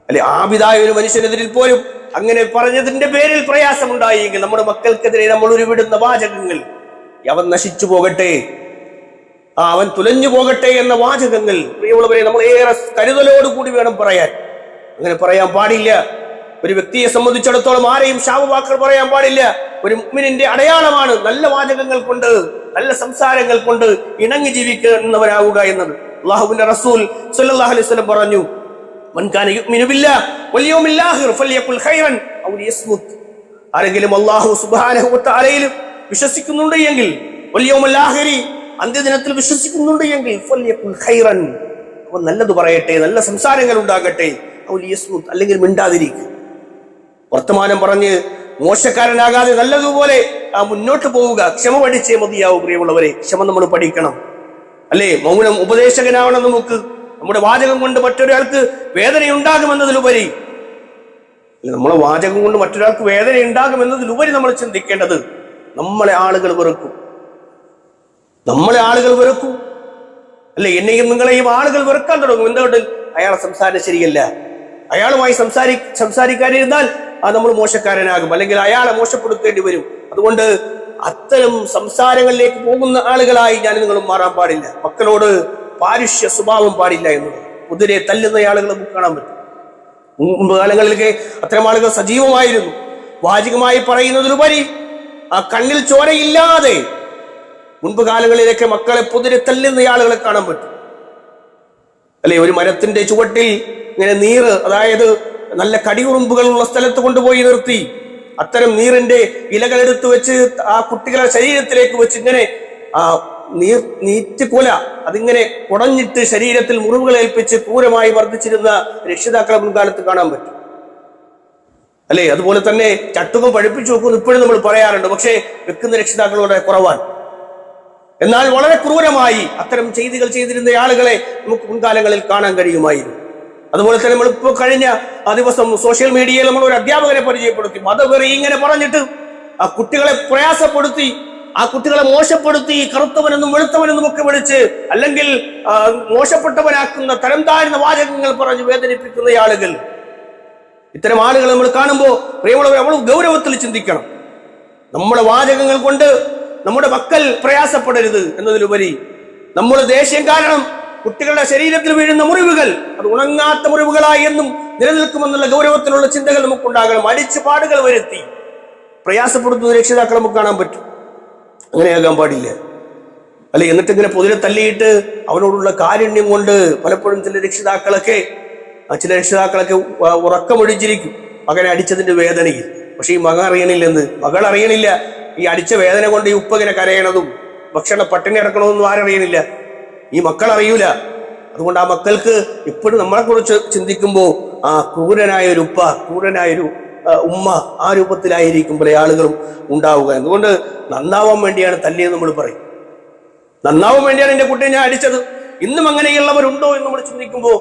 S1: അല്ലെ? ആബിദായ ഒരു മനുഷ്യനെതിരിൽ പോലും അങ്ങനെ പറഞ്ഞതിന്റെ പേരിൽ പ്രയാസമുണ്ടായെങ്കിൽ നമ്മുടെ മക്കൾക്കെതിരെ നമ്മൾ ഉരുവിടുന്ന വാചകങ്ങൾ, അവൻ നശിച്ചു പോകട്ടെ, അവൻ തുലഞ്ഞു പോകട്ടെ എന്ന വാചകങ്ങൾ, പ്രിയമുള്ളവരെ, നമ്മൾ ഏറെ കരുതലോടുകൂടി വേണം പറയാൻ. അങ്ങനെ പറയാൻ പാടില്ല. ഒരു വ്യക്തിയെ സംബന്ധിച്ചിടത്തോളം ആരെയും ശാപവാക്കുകൾ പറയാൻ പാടില്ല. ഒരു മുഅ്മിനിന്റെ അടയാളമാണ് നല്ല വാചകങ്ങൾ കൊണ്ട്, നല്ല സംസാരങ്ങൾ കൊണ്ട് ഇണങ്ങി ജീവിക്കുന്നവരാവുക എന്നത്. അല്ലാഹുവിന്റെ റസൂൽ സ്വല്ലല്ലാഹു അലൈഹി വസല്ലം പറഞ്ഞു, മൻ കാന യുഅ്മിനു ബില്ലാഹി വൽ യൗമിൽ ആഖിർ ഫൽയഖുൽ ഖൈറൻ ഔ ലിയസ്മുത്. ആരെങ്കിലും അല്ലാഹു സുബ്ഹാനഹു വ തആലയിൽ വിശ്വസിക്കുന്നുണ്ട് എങ്കിൽ, വൽ യൗമിൽ ആഖിരി, അന്ത്യദിനത്തിൽ വിശ്വസിക്കുന്നുണ്ട് എങ്കിൽ, ഫൽയഖുൽ ഖൈറൻ, അവൻ നല്ലത് പറയട്ടെ, നല്ല സംസാരങ്ങൾ ഉണ്ടാകട്ടെ, ഔ ലിയസ്മുത്, അല്ലെങ്കിൽ മിണ്ടാതിരിക്കുക. വർത്തമാനം പറഞ്ഞ് മോശക്കാരനാകാതെ നല്ലതുപോലെ മുന്നോട്ട് പോവുക. ക്ഷമ പഠിച്ചേ മതിയാവും. പ്രിയമുള്ളവരെ, ക്ഷമ നമ്മൾ പഠിക്കണം, അല്ലേ? മൗനം ഉപദേശകനാവണം. നമുക്ക് നമ്മുടെ വാചകം കൊണ്ട് മറ്റൊരാൾക്ക് വേദനയുണ്ടാകുമെന്നതിലുപരി, നമ്മളെ വാചകം കൊണ്ട് മറ്റൊരാൾക്ക് വേദന ഉണ്ടാകുമെന്നതിലുപരി നമ്മൾ ചിന്തിക്കേണ്ടത് നമ്മളെ ആളുകൾ വെറുക്കും, നമ്മളെ ആളുകൾ വെറുക്കും, അല്ലെ? എന്നെയും നിങ്ങളെയും ആളുകൾ വെറുക്കാൻ തുടങ്ങും. എന്തുകൊണ്ട്? അയാളെ സംസാരം ശരിയല്ല, അയാളുമായി സംസാരിക്കാനിരുന്നാൽ നമ്മൾ മോശക്കാരനാകും, അല്ലെങ്കിൽ അയാളെ മോശപ്പെടുത്തേണ്ടി വരും. അതുകൊണ്ട് അത്തരം സംസാരങ്ങളിലേക്ക് പോകുന്ന ആളുകളായി ഞാൻ നിങ്ങളും മാറാൻ പാടില്ല. മക്കളോട് പാരുഷ്യ സ്വഭാവം പാടില്ല എന്നുള്ളത്. കുതിരെ തല്ലുന്ന ആളുകൾ നമുക്ക് കാണാൻ പറ്റും. മുമ്പ് കാലങ്ങളിലേക്ക് അത്തരം ആളുകൾ സജീവമായിരുന്നു. വാചികമായി പറയുന്നതിലുപരി ആ കണ്ണിൽ ചോരയില്ലാതെ മുൻപ് കാലങ്ങളിലേക്ക് മക്കളെ കുതിരെ തല്ലുന്ന ആളുകളെ കാണാൻ പറ്റും, അല്ലെ? ഒരു മരത്തിന്റെ ചുവട്ടിൽ ഇങ്ങനെ നീറ്, അതായത് നല്ല കടിയുറുമ്പുകളുള്ള സ്ഥലത്ത് കൊണ്ടുപോയി നിർത്തി അത്തരം നീറിന്റെ ഇലകൾ എടുത്തു വെച്ച് ആ കുട്ടികളുടെ ശരീരത്തിലേക്ക് വെച്ച് ഇങ്ങനെ നീറ്റുകൊല അതിങ്ങനെ കുടഞ്ഞിട്ട് ശരീരത്തിൽ മുറിവുകൾ ഏൽപ്പിച്ച് ക്രൂരമായി വർദ്ധിച്ചിരുന്ന രക്ഷിതാക്കളെ മുൻകാലത്ത് കാണാൻ പറ്റും, അല്ലെ? അതുപോലെ തന്നെ ചട്ടുകം പഴിപ്പിച്ചു വെക്കുമെന്ന് ഇപ്പോഴും നമ്മൾ പറയാറുണ്ട്. പക്ഷേ വെക്കുന്ന രക്ഷിതാക്കൾ വളരെ കുറവാണ്. എന്നാൽ വളരെ ക്രൂരമായി അത്തരം ചെയ്തികൾ ചെയ്തിരുന്ന ആളുകളെ നമുക്ക് മുൻകാലങ്ങളിൽ കാണാൻ കഴിയുമായിരുന്നു. അതുപോലെ തന്നെ നമ്മളിപ്പോ കഴിഞ്ഞ ദിവസം സോഷ്യൽ മീഡിയയിൽ നമ്മൾ ഒരു അധ്യാപകനെ പരിചയപ്പെടുത്തി. മതവെറി ഇങ്ങനെ പറഞ്ഞിട്ട് ആ കുട്ടികളെ പ്രയാസപ്പെടുത്തി, ആ കുട്ടികളെ മോശപ്പെടുത്തി, കറുത്തവനെന്നും വെളുത്തവനെന്നും ഒക്കെ വിളിച്ച്, അല്ലെങ്കിൽ മോശപ്പെട്ടവനാക്കുന്ന തരം താഴ്ന്ന വാചകങ്ങൾ പറഞ്ഞ് വേദനിപ്പിക്കുന്ന ആളുകൾ. ഇത്തരം ആളുകൾ നമ്മൾ കാണുമ്പോൾ പ്രിയമുള്ളവർ, നമ്മൾ ഗൗരവത്തിൽ ചിന്തിക്കണം. നമ്മുടെ വാചകങ്ങൾ കൊണ്ട് നമ്മുടെ മക്കൾ പ്രയാസപ്പെടരുത് എന്നതിലുപരി നമ്മുടെ ദേഷ്യം കാരണം കുട്ടികളുടെ ശരീരത്തിൽ വീഴുന്ന മുറിവുകൾ അത് ഉണങ്ങാത്ത മുറിവുകളായി എന്നും നിലനിൽക്കുമെന്നുള്ള ഗൗരവത്തിലുള്ള ചിന്തകൾ നമുക്കുണ്ടാകണം. അടിച്ചു പാടുകൾ വരുത്തി പ്രയാസപ്പെടുത്തുന്ന രക്ഷിതാക്കൾ നമുക്ക് കാണാൻ പറ്റും. അങ്ങനെയാകാൻ പാടില്ല, അല്ലെ? എന്നിട്ടിങ്ങനെ പൊതിരെ തല്ലിയിട്ട് അവനോടുള്ള കാരുണ്യം കൊണ്ട് പലപ്പോഴും ചില രക്ഷിതാക്കളൊക്കെ ഉറക്കമൊഴിച്ചിരിക്കും. മകനെ അടിച്ചതിന്റെ വേദനയിൽ. പക്ഷെ ഈ മകൻ അറിയണില്ലെന്ന്, മകൾ അറിയണില്ല ഈ അടിച്ച വേദന കൊണ്ട് ഈ ഉപ്പ ഇങ്ങനെ കരയണതും ഭക്ഷണ പട്ടിണി അടക്കണമെന്നും ആരറിയണില്ല, ഈ മക്കൾ അറിയൂല. അതുകൊണ്ട് ആ മക്കൾക്ക് എപ്പോഴും നമ്മളെ കുറിച്ച് ചിന്തിക്കുമ്പോൾ ആ ക്രൂരനായ ഒരു ഉപ്പ, ക്രൂരനായൊരു ഉമ്മ, ആ രൂപത്തിലായിരിക്കും പല ആളുകളും ഉണ്ടാവുക. അതുകൊണ്ട് നന്നാവാൻ വേണ്ടിയാണ് തല്ലിയെന്ന് നമ്മൾ പറയും, നന്നാവാൻ വേണ്ടിയാണ് എന്റെ കുട്ടിയെ ഞാൻ അടിച്ചത്. ഇന്നും അങ്ങനെയുള്ളവരുണ്ടോ എന്ന് നമ്മൾ ചിന്തിക്കുമ്പോൾ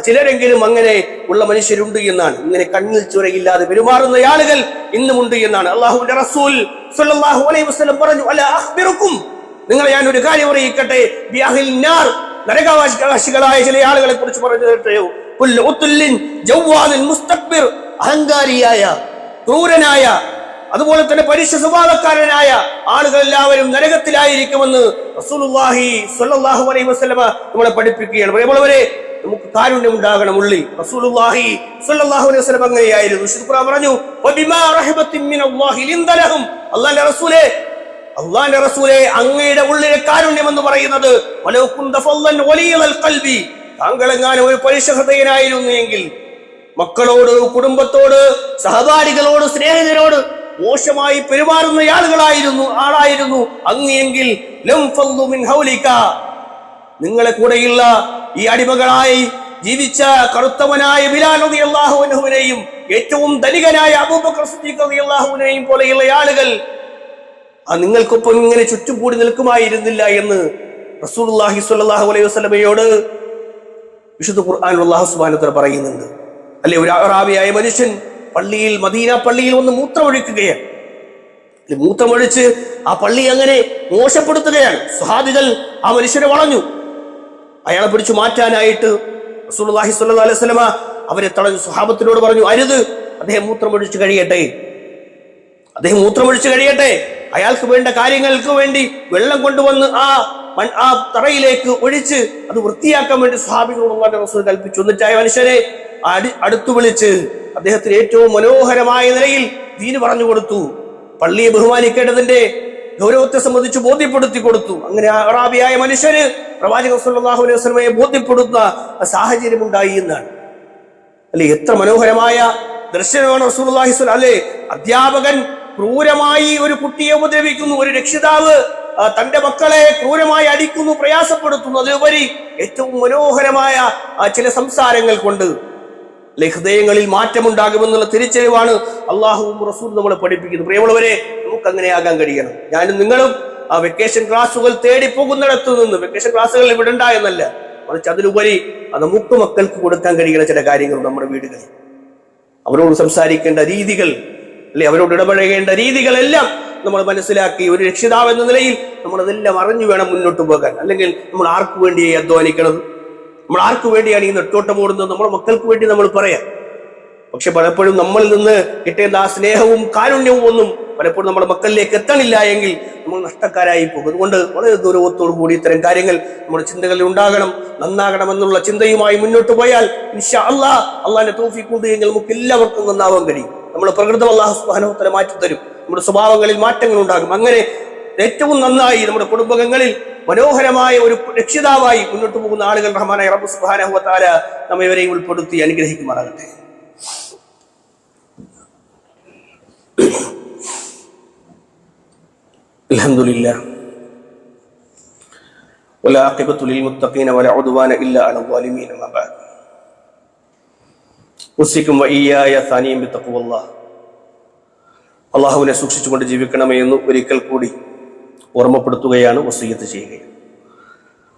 S1: ചിലരെങ്കിലും അങ്ങനെ ഉള്ള മനുഷ്യരുണ്ട് എന്നാണ്. ഇങ്ങനെ കണ്ണിൽ ചുരയില്ലാതെ പെരുമാറുന്ന ആളുകൾ ഇന്നുമുണ്ട് എന്നാണ്. അള്ളാഹുവിന്റെ റസൂൽ സ്വല്ലല്ലാഹു അലൈഹി വസല്ലം പറഞ്ഞു, അലാ അഖ്ബിറുക്കും, നിങ്ങളെ ഞാൻ ഒരു കാര്യം അറിയിക്കട്ടെ, ബിഅഹ്ലിൻ നാർ, നരകാവകാശികളായ ചില ആളുകളെ കുറിച്ച് പറഞ്ഞു കേട്ടോ. കുല്ലു ഉത്തുല്ലിൻ ജവ്വാദിൻ മുസ്തക്ബിർ, അഹങ്കാരിയായ, ക്രൂരനായ, അതുപോലെ തന്നെ പരുഷ സ്വഭാവക്കാരനായ ആളുകൾ എല്ലാവരും നരകത്തിലായിരിക്കുമെന്ന് റസൂലുള്ളാഹി സ്വല്ലല്ലാഹു അലൈഹി വസല്ലം നമ്മളെ പഠിപ്പിക്കുകയാണ്. പ്രിയമുള്ളവരെ, നമുക്ക് കാരുണ്യം ഉണ്ടാകണം ഉള്ളിൽ. റസൂലുള്ളാഹി സ്വല്ലല്ലാഹു അലൈഹി വസല്ലം അങ്ങനെയായിരുന്നു. വിശുദ്ധ ഖുർആൻ പറഞ്ഞു, വബിമാ റഹബത്തിൻ മിനല്ലാഹി ലിൻദലഹും, അല്ലാഹുവിന്റെ റസൂലേ അങ്ങയുടെ ഉള്ളിലെ കാരുണ്യം എന്ന് പറയുന്നത് വലൗ കുന്ത ഫല്ലൻ വലിയൽ ഖൽബി, താങ്കളെങ്ങാനും ഒരു പരിശുദ്ധനായിരുന്നു എങ്കിൽ മക്കളോട്, കുടുംബത്തോട്, സഹപാഠികളോട്, സ്നേഹിതരോട് മോശമായി പെരുമാറുന്ന ആളായിരുന്നു അങ്ങെങ്കിൽ ലം ഫല്ലു മിൻ ഹൗലിക, നിങ്ങളെ കൂടെയുള്ള ഈ അടിമകളായി ജീവിച്ച കറുത്തവനായ ബിലാൽ റളിയല്ലാഹു അൻഹുവിനെയും ഏറ്റവും ധനികനായ അബൂബക്കർ സിദ്ദീഖ് റളിയല്ലാഹു അൻഹുവിനെയും പോലെയുള്ള ആളുകൾ നിങ്ങൾക്കൊപ്പം ഇങ്ങനെ ചുറ്റും കൂടി നിൽക്കുമായിരുന്നില്ല എന്ന് റസൂലുള്ളാഹി സ്വല്ലല്ലാഹു അലൈഹി വസല്ലമയോട് വിശുദ്ധ ഖുർആനിൽ അല്ലാഹു സുബ്ഹാനഹു വ തആല പറയുന്നുണ്ട്. അല്ലെ, ഒരു അറാബിയായ മനുഷ്യൻ മദീന പള്ളിയിൽ ഒന്ന് മൂത്രമൊഴിക്കുകയാണ്. മൂത്രമൊഴിച്ച് ആ പള്ളി അങ്ങനെ മോശപ്പെടുത്തുകയാണ്. സ്വഹാബികൾ ആ മനുഷ്യനെ വളഞ്ഞു. അയാളെ പിടിച്ചു മാറ്റാനായിട്ട് റസൂലുള്ളാഹി സ്വല്ലല്ലാഹു അലൈഹി വസല്ലമ അവരെ തടഞ്ഞു. സ്വഹാബത്തിനോട് പറഞ്ഞു, അരുത്, അദ്ദേഹം മൂത്രമൊഴിച്ച് കഴിയട്ടെ, അയാൾക്ക് വേണ്ട കാര്യങ്ങൾക്ക് വേണ്ടി വെള്ളം കൊണ്ടുവന്ന് ആ തറയിലേക്ക് ഒഴിച്ച് അത് വൃത്തിയാക്കാൻ വേണ്ടി സ്വഹാബികളോട് റസൂൽ കൽപ്പിച്ചു. എന്നിട്ട് ആ മനുഷ്യരെ അടുത്തു വിളിച്ച് അദ്ദേഹത്തിന് ഏറ്റവും മനോഹരമായ നിലയിൽ ദീന് പറഞ്ഞു കൊടുത്തു. പള്ളിയെ ബഹുമാനിക്കേണ്ടതിന്റെ ഗൗരവത്തെ സംബന്ധിച്ച് ബോധ്യപ്പെടുത്തി കൊടുത്തു. അങ്ങനെ അറാബിയായ മനുഷ്യന് പ്രവാചകൻ സ്വല്ലല്ലാഹു അലൈഹി വസല്ലമയെ ബോധ്യപ്പെടുന്ന സാഹചര്യം ഉണ്ടായി എന്നാണ്. അല്ലെ, എത്ര മനോഹരമായ ദർശനമാണ് റസൂലുള്ളാഹി സ്വല്ലല്ലാഹു അലൈഹി വസല്ലം. അധ്യാപകൻ ക്രൂരമായി ഒരു കുട്ടിയെ ഉപദ്രവിക്കുന്നു, ഒരു രക്ഷിതാവ് തന്റെ മക്കളെ ക്രൂരമായി അടിക്കുന്നു, പ്രയാസപ്പെടുത്തുന്നു. അതിലുപരി ഏറ്റവും മനോഹരമായ ചില സംസാരങ്ങൾ കൊണ്ട് ഹൃദയങ്ങളിൽ മാറ്റമുണ്ടാകുമെന്നുള്ള തിരിച്ചറിവാണ് അള്ളാഹുവും റസൂൽ നമ്മളെ പഠിപ്പിക്കുന്നത്. പ്രിയമുള്ളവരെ, നമുക്ക് അങ്ങനെ ആകാൻ കഴിയണം. ഞാനും നിങ്ങളും ആ വെക്കേഷൻ ക്ലാസ്സുകൾ തേടി പോകുന്നിടത്തു നിന്ന്, വെക്കേഷൻ ക്ലാസ്സുകൾ ഇവിടെ ഉണ്ടായെന്നല്ല, മറിച്ച് അതിലുപരി നമുക്ക് മക്കൾക്ക് കൊടുക്കാൻ കഴിയുന്ന ചില കാര്യങ്ങൾ നമ്മുടെ വീടുകളിൽ അവരോട് സംസാരിക്കേണ്ട രീതികൾ, അല്ലെ, അവരോട് ഇടപഴകേണ്ട രീതികളെല്ലാം നമ്മൾ മനസ്സിലാക്കി ഒരു രക്ഷിതാവ് എന്ന നിലയിൽ നമ്മൾ അതെല്ലാം അറിഞ്ഞു വേണം മുന്നോട്ട് പോകാൻ. അല്ലെങ്കിൽ നമ്മൾ ആർക്കു വേണ്ടിയായി അധ്വാനിക്കണത്, നമ്മൾ ആർക്കു വേണ്ടിയാണ് ഈ നെട്ടോട്ടം ഓടുന്നത്, നമ്മുടെ മക്കൾക്ക് വേണ്ടി നമ്മൾ പറയാം. പക്ഷെ പലപ്പോഴും നമ്മളിൽ നിന്ന് കിട്ടേണ്ട ആ സ്നേഹവും കാരുണ്യവും ഒന്നും പലപ്പോഴും നമ്മുടെ മക്കളിലേക്ക് എത്തണില്ല എങ്കിൽ നമ്മൾ നഷ്ടക്കാരായി പോകും. അതുകൊണ്ട് വളരെ ഗൗരവത്തോടു കൂടി ഇത്തരം കാര്യങ്ങൾ നമ്മുടെ ചിന്തകളിൽ ഉണ്ടാകണം. നന്നാകണമെന്നുള്ള ചിന്തയുമായി മുന്നോട്ട് പോയാൽ ഇൻഷാ അല്ലാഹ്, അള്ളാഹിന്റെ തൗഫീഖ് കൊണ്ട് എങ്കിൽ നമുക്ക് എല്ലാവർക്കും നന്നാവാൻ കഴിയും. നമ്മുടെ പ്രകൃതം അല്ലാഹു സുബ്ഹാനഹു വ തആല മാറ്റിത്തരും. നമ്മുടെ സ്വഭാവങ്ങളിൽ മാറ്റങ്ങൾ ഉണ്ടാകും. അങ്ങനെ ഏറ്റവും നന്നായി നമ്മുടെ കുടുംബങ്ങളിൽ മനോഹരമായ ഒരു രക്ഷിതാവായി മുന്നോട്ട് പോകുന്ന ആളുകൾ റഹ്മാനായ റബ്ബ് സുബ്ഹാനഹു വ തആല നമ്മെ ഇവരെയും ഉൾപ്പെടുത്തി അനുഗ്രഹിക്കുമാറാകട്ടെ. അൽഹംദുലില്ലാഹ് വലാ അഖിബത്തു ലിൽ മുത്തഖീന വലാ ഉദ്വാന ഇല്ലാ അലൽ ളാലിമീൻ. അമ്മാ ബഅദ്. ഉസിക്കും വഇയ്യായ സാനിയം ബിത്തഖ്വല്ലാഹ്. അള്ളാഹുവിനെ സൂക്ഷിച്ചുകൊണ്ട് ജീവിക്കണമേ എന്ന് ഒരിക്കൽ കൂടി ഓർമ്മപ്പെടുത്തുകയാണ്, വസിയ്യത്ത് ചെയ്യുകയാണ്.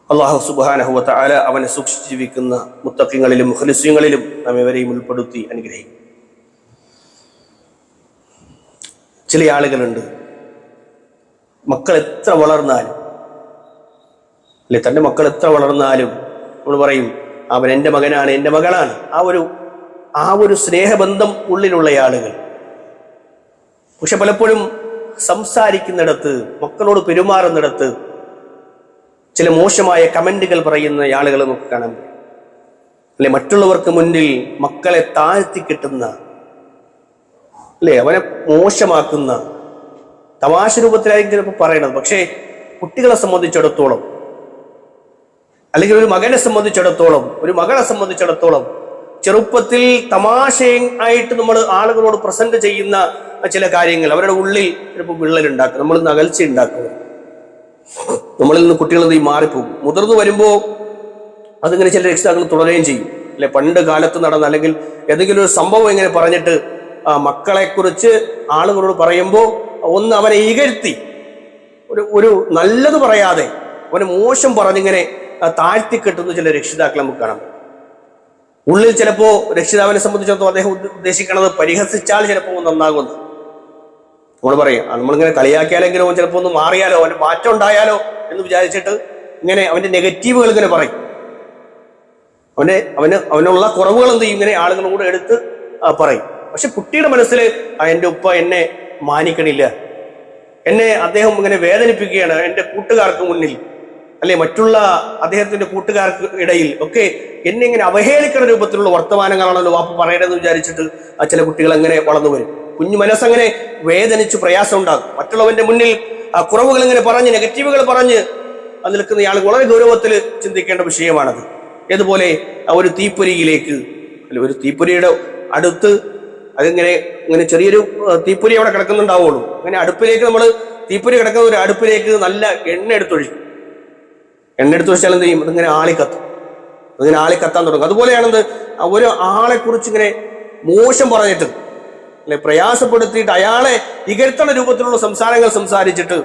S1: അള്ളാഹു സുബ്ഹാനഹു വ തആല അവനെ സൂക്ഷിച്ച് ജീവിക്കുന്ന മുത്തഖീങ്ങളിലും മുഖ്ലിസീങ്ങളിലും നാം ഇവരെയും ഉൾപ്പെടുത്തി അനുഗ്രഹിക്കും. ചില ആളുകളുണ്ട്, മക്കൾ എത്ര വളർന്നാലും, അല്ലെ, തൻ്റെ മക്കൾ എത്ര വളർന്നാലും നമ്മൾ പറയും അവൻ എൻ്റെ മകനാണ്, എൻ്റെ മകളാണ്. ആ ഒരു സ്നേഹബന്ധം ഉള്ളിലുള്ള ആളുകൾ. പക്ഷെ പലപ്പോഴും സംസാരിക്കുന്നിടത്ത്, മക്കളോട് പെരുമാറുന്നിടത്ത് ചില മോശമായ കമന്റുകൾ പറയുന്ന ആളുകൾ നമുക്ക് കാണാൻ പറ്റും. അല്ലെ, മറ്റുള്ളവർക്ക് മുന്നിൽ മക്കളെ താഴ്ത്തി കിട്ടുന്ന, അല്ലെ, അവനെ മോശമാക്കുന്ന തമാശ രൂപത്തിലായിരിക്കും ചിലപ്പോൾ പറയണത്. പക്ഷേ കുട്ടികളെ സംബന്ധിച്ചിടത്തോളം, അല്ലെങ്കിൽ ഒരു മകനെ സംബന്ധിച്ചിടത്തോളം, ഒരു മകളെ സംബന്ധിച്ചിടത്തോളം ചെറുപ്പത്തിൽ തമാശയായിട്ട് നമ്മൾ ആളുകളോട് പ്രസന്റ് ചെയ്യുന്ന ചില കാര്യങ്ങൾ അവരുടെ ഉള്ളിൽ ചിലപ്പോൾ വിള്ളലുണ്ടാക്കും, നമ്മൾ ഇന്ന് അകൽച്ച ഉണ്ടാക്കുക, നമ്മളിൽ നിന്ന് കുട്ടികൾ നീ മാറിപ്പോകും. മുതിർന്നു വരുമ്പോൾ അതിങ്ങനെ ചില രക്ഷിതാക്കൾ തുടരുകയും ചെയ്യും അല്ലെ. പണ്ട് കാലത്ത് നടന്ന അല്ലെങ്കിൽ ഏതെങ്കിലും ഒരു സംഭവം ഇങ്ങനെ പറഞ്ഞിട്ട് മക്കളെ കുറിച്ച് ആളുകളോട് പറയുമ്പോൾ ഒന്ന് അവനെ ഇകഴ്ത്തി ഒരു നല്ലത് പറയാതെ അവനെ മോശം പറഞ്ഞിങ്ങനെ താഴ്ത്തിക്കെട്ടുന്ന ചില രക്ഷിതാക്കൾ നമുക്ക് കാണാം. ഉള്ളിൽ ചിലപ്പോ രക്ഷിതാവിനെ സംബന്ധിച്ചിടത്തോളം അദ്ദേഹം ഉദ്ദേശിക്കുന്നത് പരിഹസിച്ചാൽ ചിലപ്പോൾ നന്നാകുന്നു. നമ്മൾ പറയാം നമ്മളിങ്ങനെ കളിയാക്കിയാലെങ്കിലും ചിലപ്പോൾ ഒന്ന് മാറിയാലോ അവന്റെ മാറ്റം ഉണ്ടായാലോ എന്ന് വിചാരിച്ചിട്ട് ഇങ്ങനെ അവന്റെ നെഗറ്റീവുകൾ ഇങ്ങനെ പറയും. അവനുള്ള കുറവുകൾ എന്ത് ചെയ്യും ഇങ്ങനെ ആളുകളോട് എടുത്ത് പറയും. പക്ഷെ കുട്ടിയുടെ മനസ്സിൽ എൻ്റെ ഉപ്പ എന്നെ മാനിക്കണില്ല, എന്നെ അദ്ദേഹം ഇങ്ങനെ വേദനിപ്പിക്കുകയാണ് എൻ്റെ കൂട്ടുകാർക്ക് മുന്നിൽ അല്ലെ മറ്റുള്ള അദ്ദേഹത്തിന്റെ കൂട്ടുകാർക്ക് ഇടയിൽ ഒക്കെ എന്നെ ഇങ്ങനെ അവഹേളിക്കുന്ന രൂപത്തിലുള്ള വർത്തമാനങ്ങളാണല്ലോ വാപ്പ പറയണമെന്ന് വിചാരിച്ചിട്ട് ചില കുട്ടികൾ അങ്ങനെ വളർന്നു വരും. കുഞ്ഞു മനസ്സങ്ങനെ വേദനിച്ച് പ്രയാസം ഉണ്ടാകും. മറ്റുള്ളവന്റെ മുന്നിൽ കുറവുകൾ ഇങ്ങനെ പറഞ്ഞ് നെഗറ്റീവുകൾ പറഞ്ഞ് നിൽക്കുന്ന ഇയാൾ വളരെ ഗൗരവത്തിൽ ചിന്തിക്കേണ്ട വിഷയമാണത്. ഏതുപോലെ ഒരു തീപ്പൊരിയിലേക്ക് അല്ലെ, ഒരു തീപ്പൊരിയുടെ അടുത്ത് അതിങ്ങനെ ചെറിയൊരു തീപ്പൊരി അവിടെ കിടക്കുന്നുണ്ടാവുള്ളൂ. അങ്ങനെ അടുപ്പിലേക്ക് നമ്മൾ തീപ്പൊരി കിടക്കുന്ന ഒരു അടുപ്പിലേക്ക് നല്ല എണ്ണ എടുത്തൊഴിക്കും. എണ്ണ എടുത്തൊഴിച്ചാൽ എന്ത് ചെയ്യും? അതിങ്ങനെ ആളിക്കത്തും, അതിങ്ങനെ ആളിക്കത്താൻ തുടങ്ങും. അതുപോലെയാണെന്ത് ഒരു ആളെ കുറിച്ച് ഇങ്ങനെ മോശം പറഞ്ഞിട്ട് അല്ലെ പ്രയാസപ്പെടുത്തിയിട്ട് അയാളെ ഇകഴ്ത്തണ രൂപത്തിലുള്ള സംസാരങ്ങൾ സംസാരിച്ചിട്ട്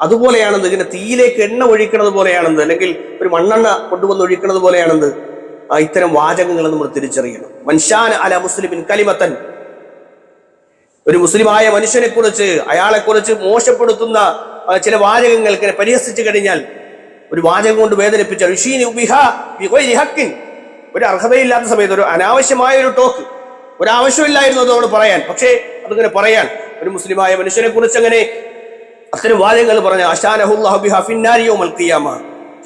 S1: അതുപോലെയാണെന്ത് ഇങ്ങനെ തീയിലേക്ക് എണ്ണ ഒഴിക്കണത് പോലെയാണെന്ത് അല്ലെങ്കിൽ ഒരു മണ്ണെണ്ണ കൊണ്ടുവന്ന് ഒഴിക്കണത് പോലെയാണെന്ത് ഇത്തരം വാചകങ്ങൾ നമ്മൾ തിരിച്ചറിയണം. മൻഷാന അല മുസ്ലിമിൻ കലിമത്തൻ, ഒരു മുസ്ലിമായ മനുഷ്യനെ കുറിച്ച് അയാളെ കുറിച്ച് മോശപ്പെടുത്തുന്ന ചില വാചകങ്ങൾ ഇങ്ങനെ പരിഹസിച്ചു കഴിഞ്ഞാൽ, ഒരു വാചകം കൊണ്ട് വേദനിപ്പിച്ചാൽ ഒരു അർഹതയില്ലാത്ത സമയത്ത് ഒരു അനാവശ്യമായ ഒരു ടോക്ക്, ഒരാവശ്യമില്ലായിരുന്നു അതോട് പറയാൻ, പക്ഷേ അതിങ്ങനെ പറയാൻ ഒരു മുസ്ലിമായ മനുഷ്യനെ കുറിച്ച് അങ്ങനെ അത്തരം വാചകങ്ങൾ പറഞ്ഞ അശാനഹുല്ലാഹു ബിഹാ ഫിന്നാരി യൗമൽ ഖിയാമ,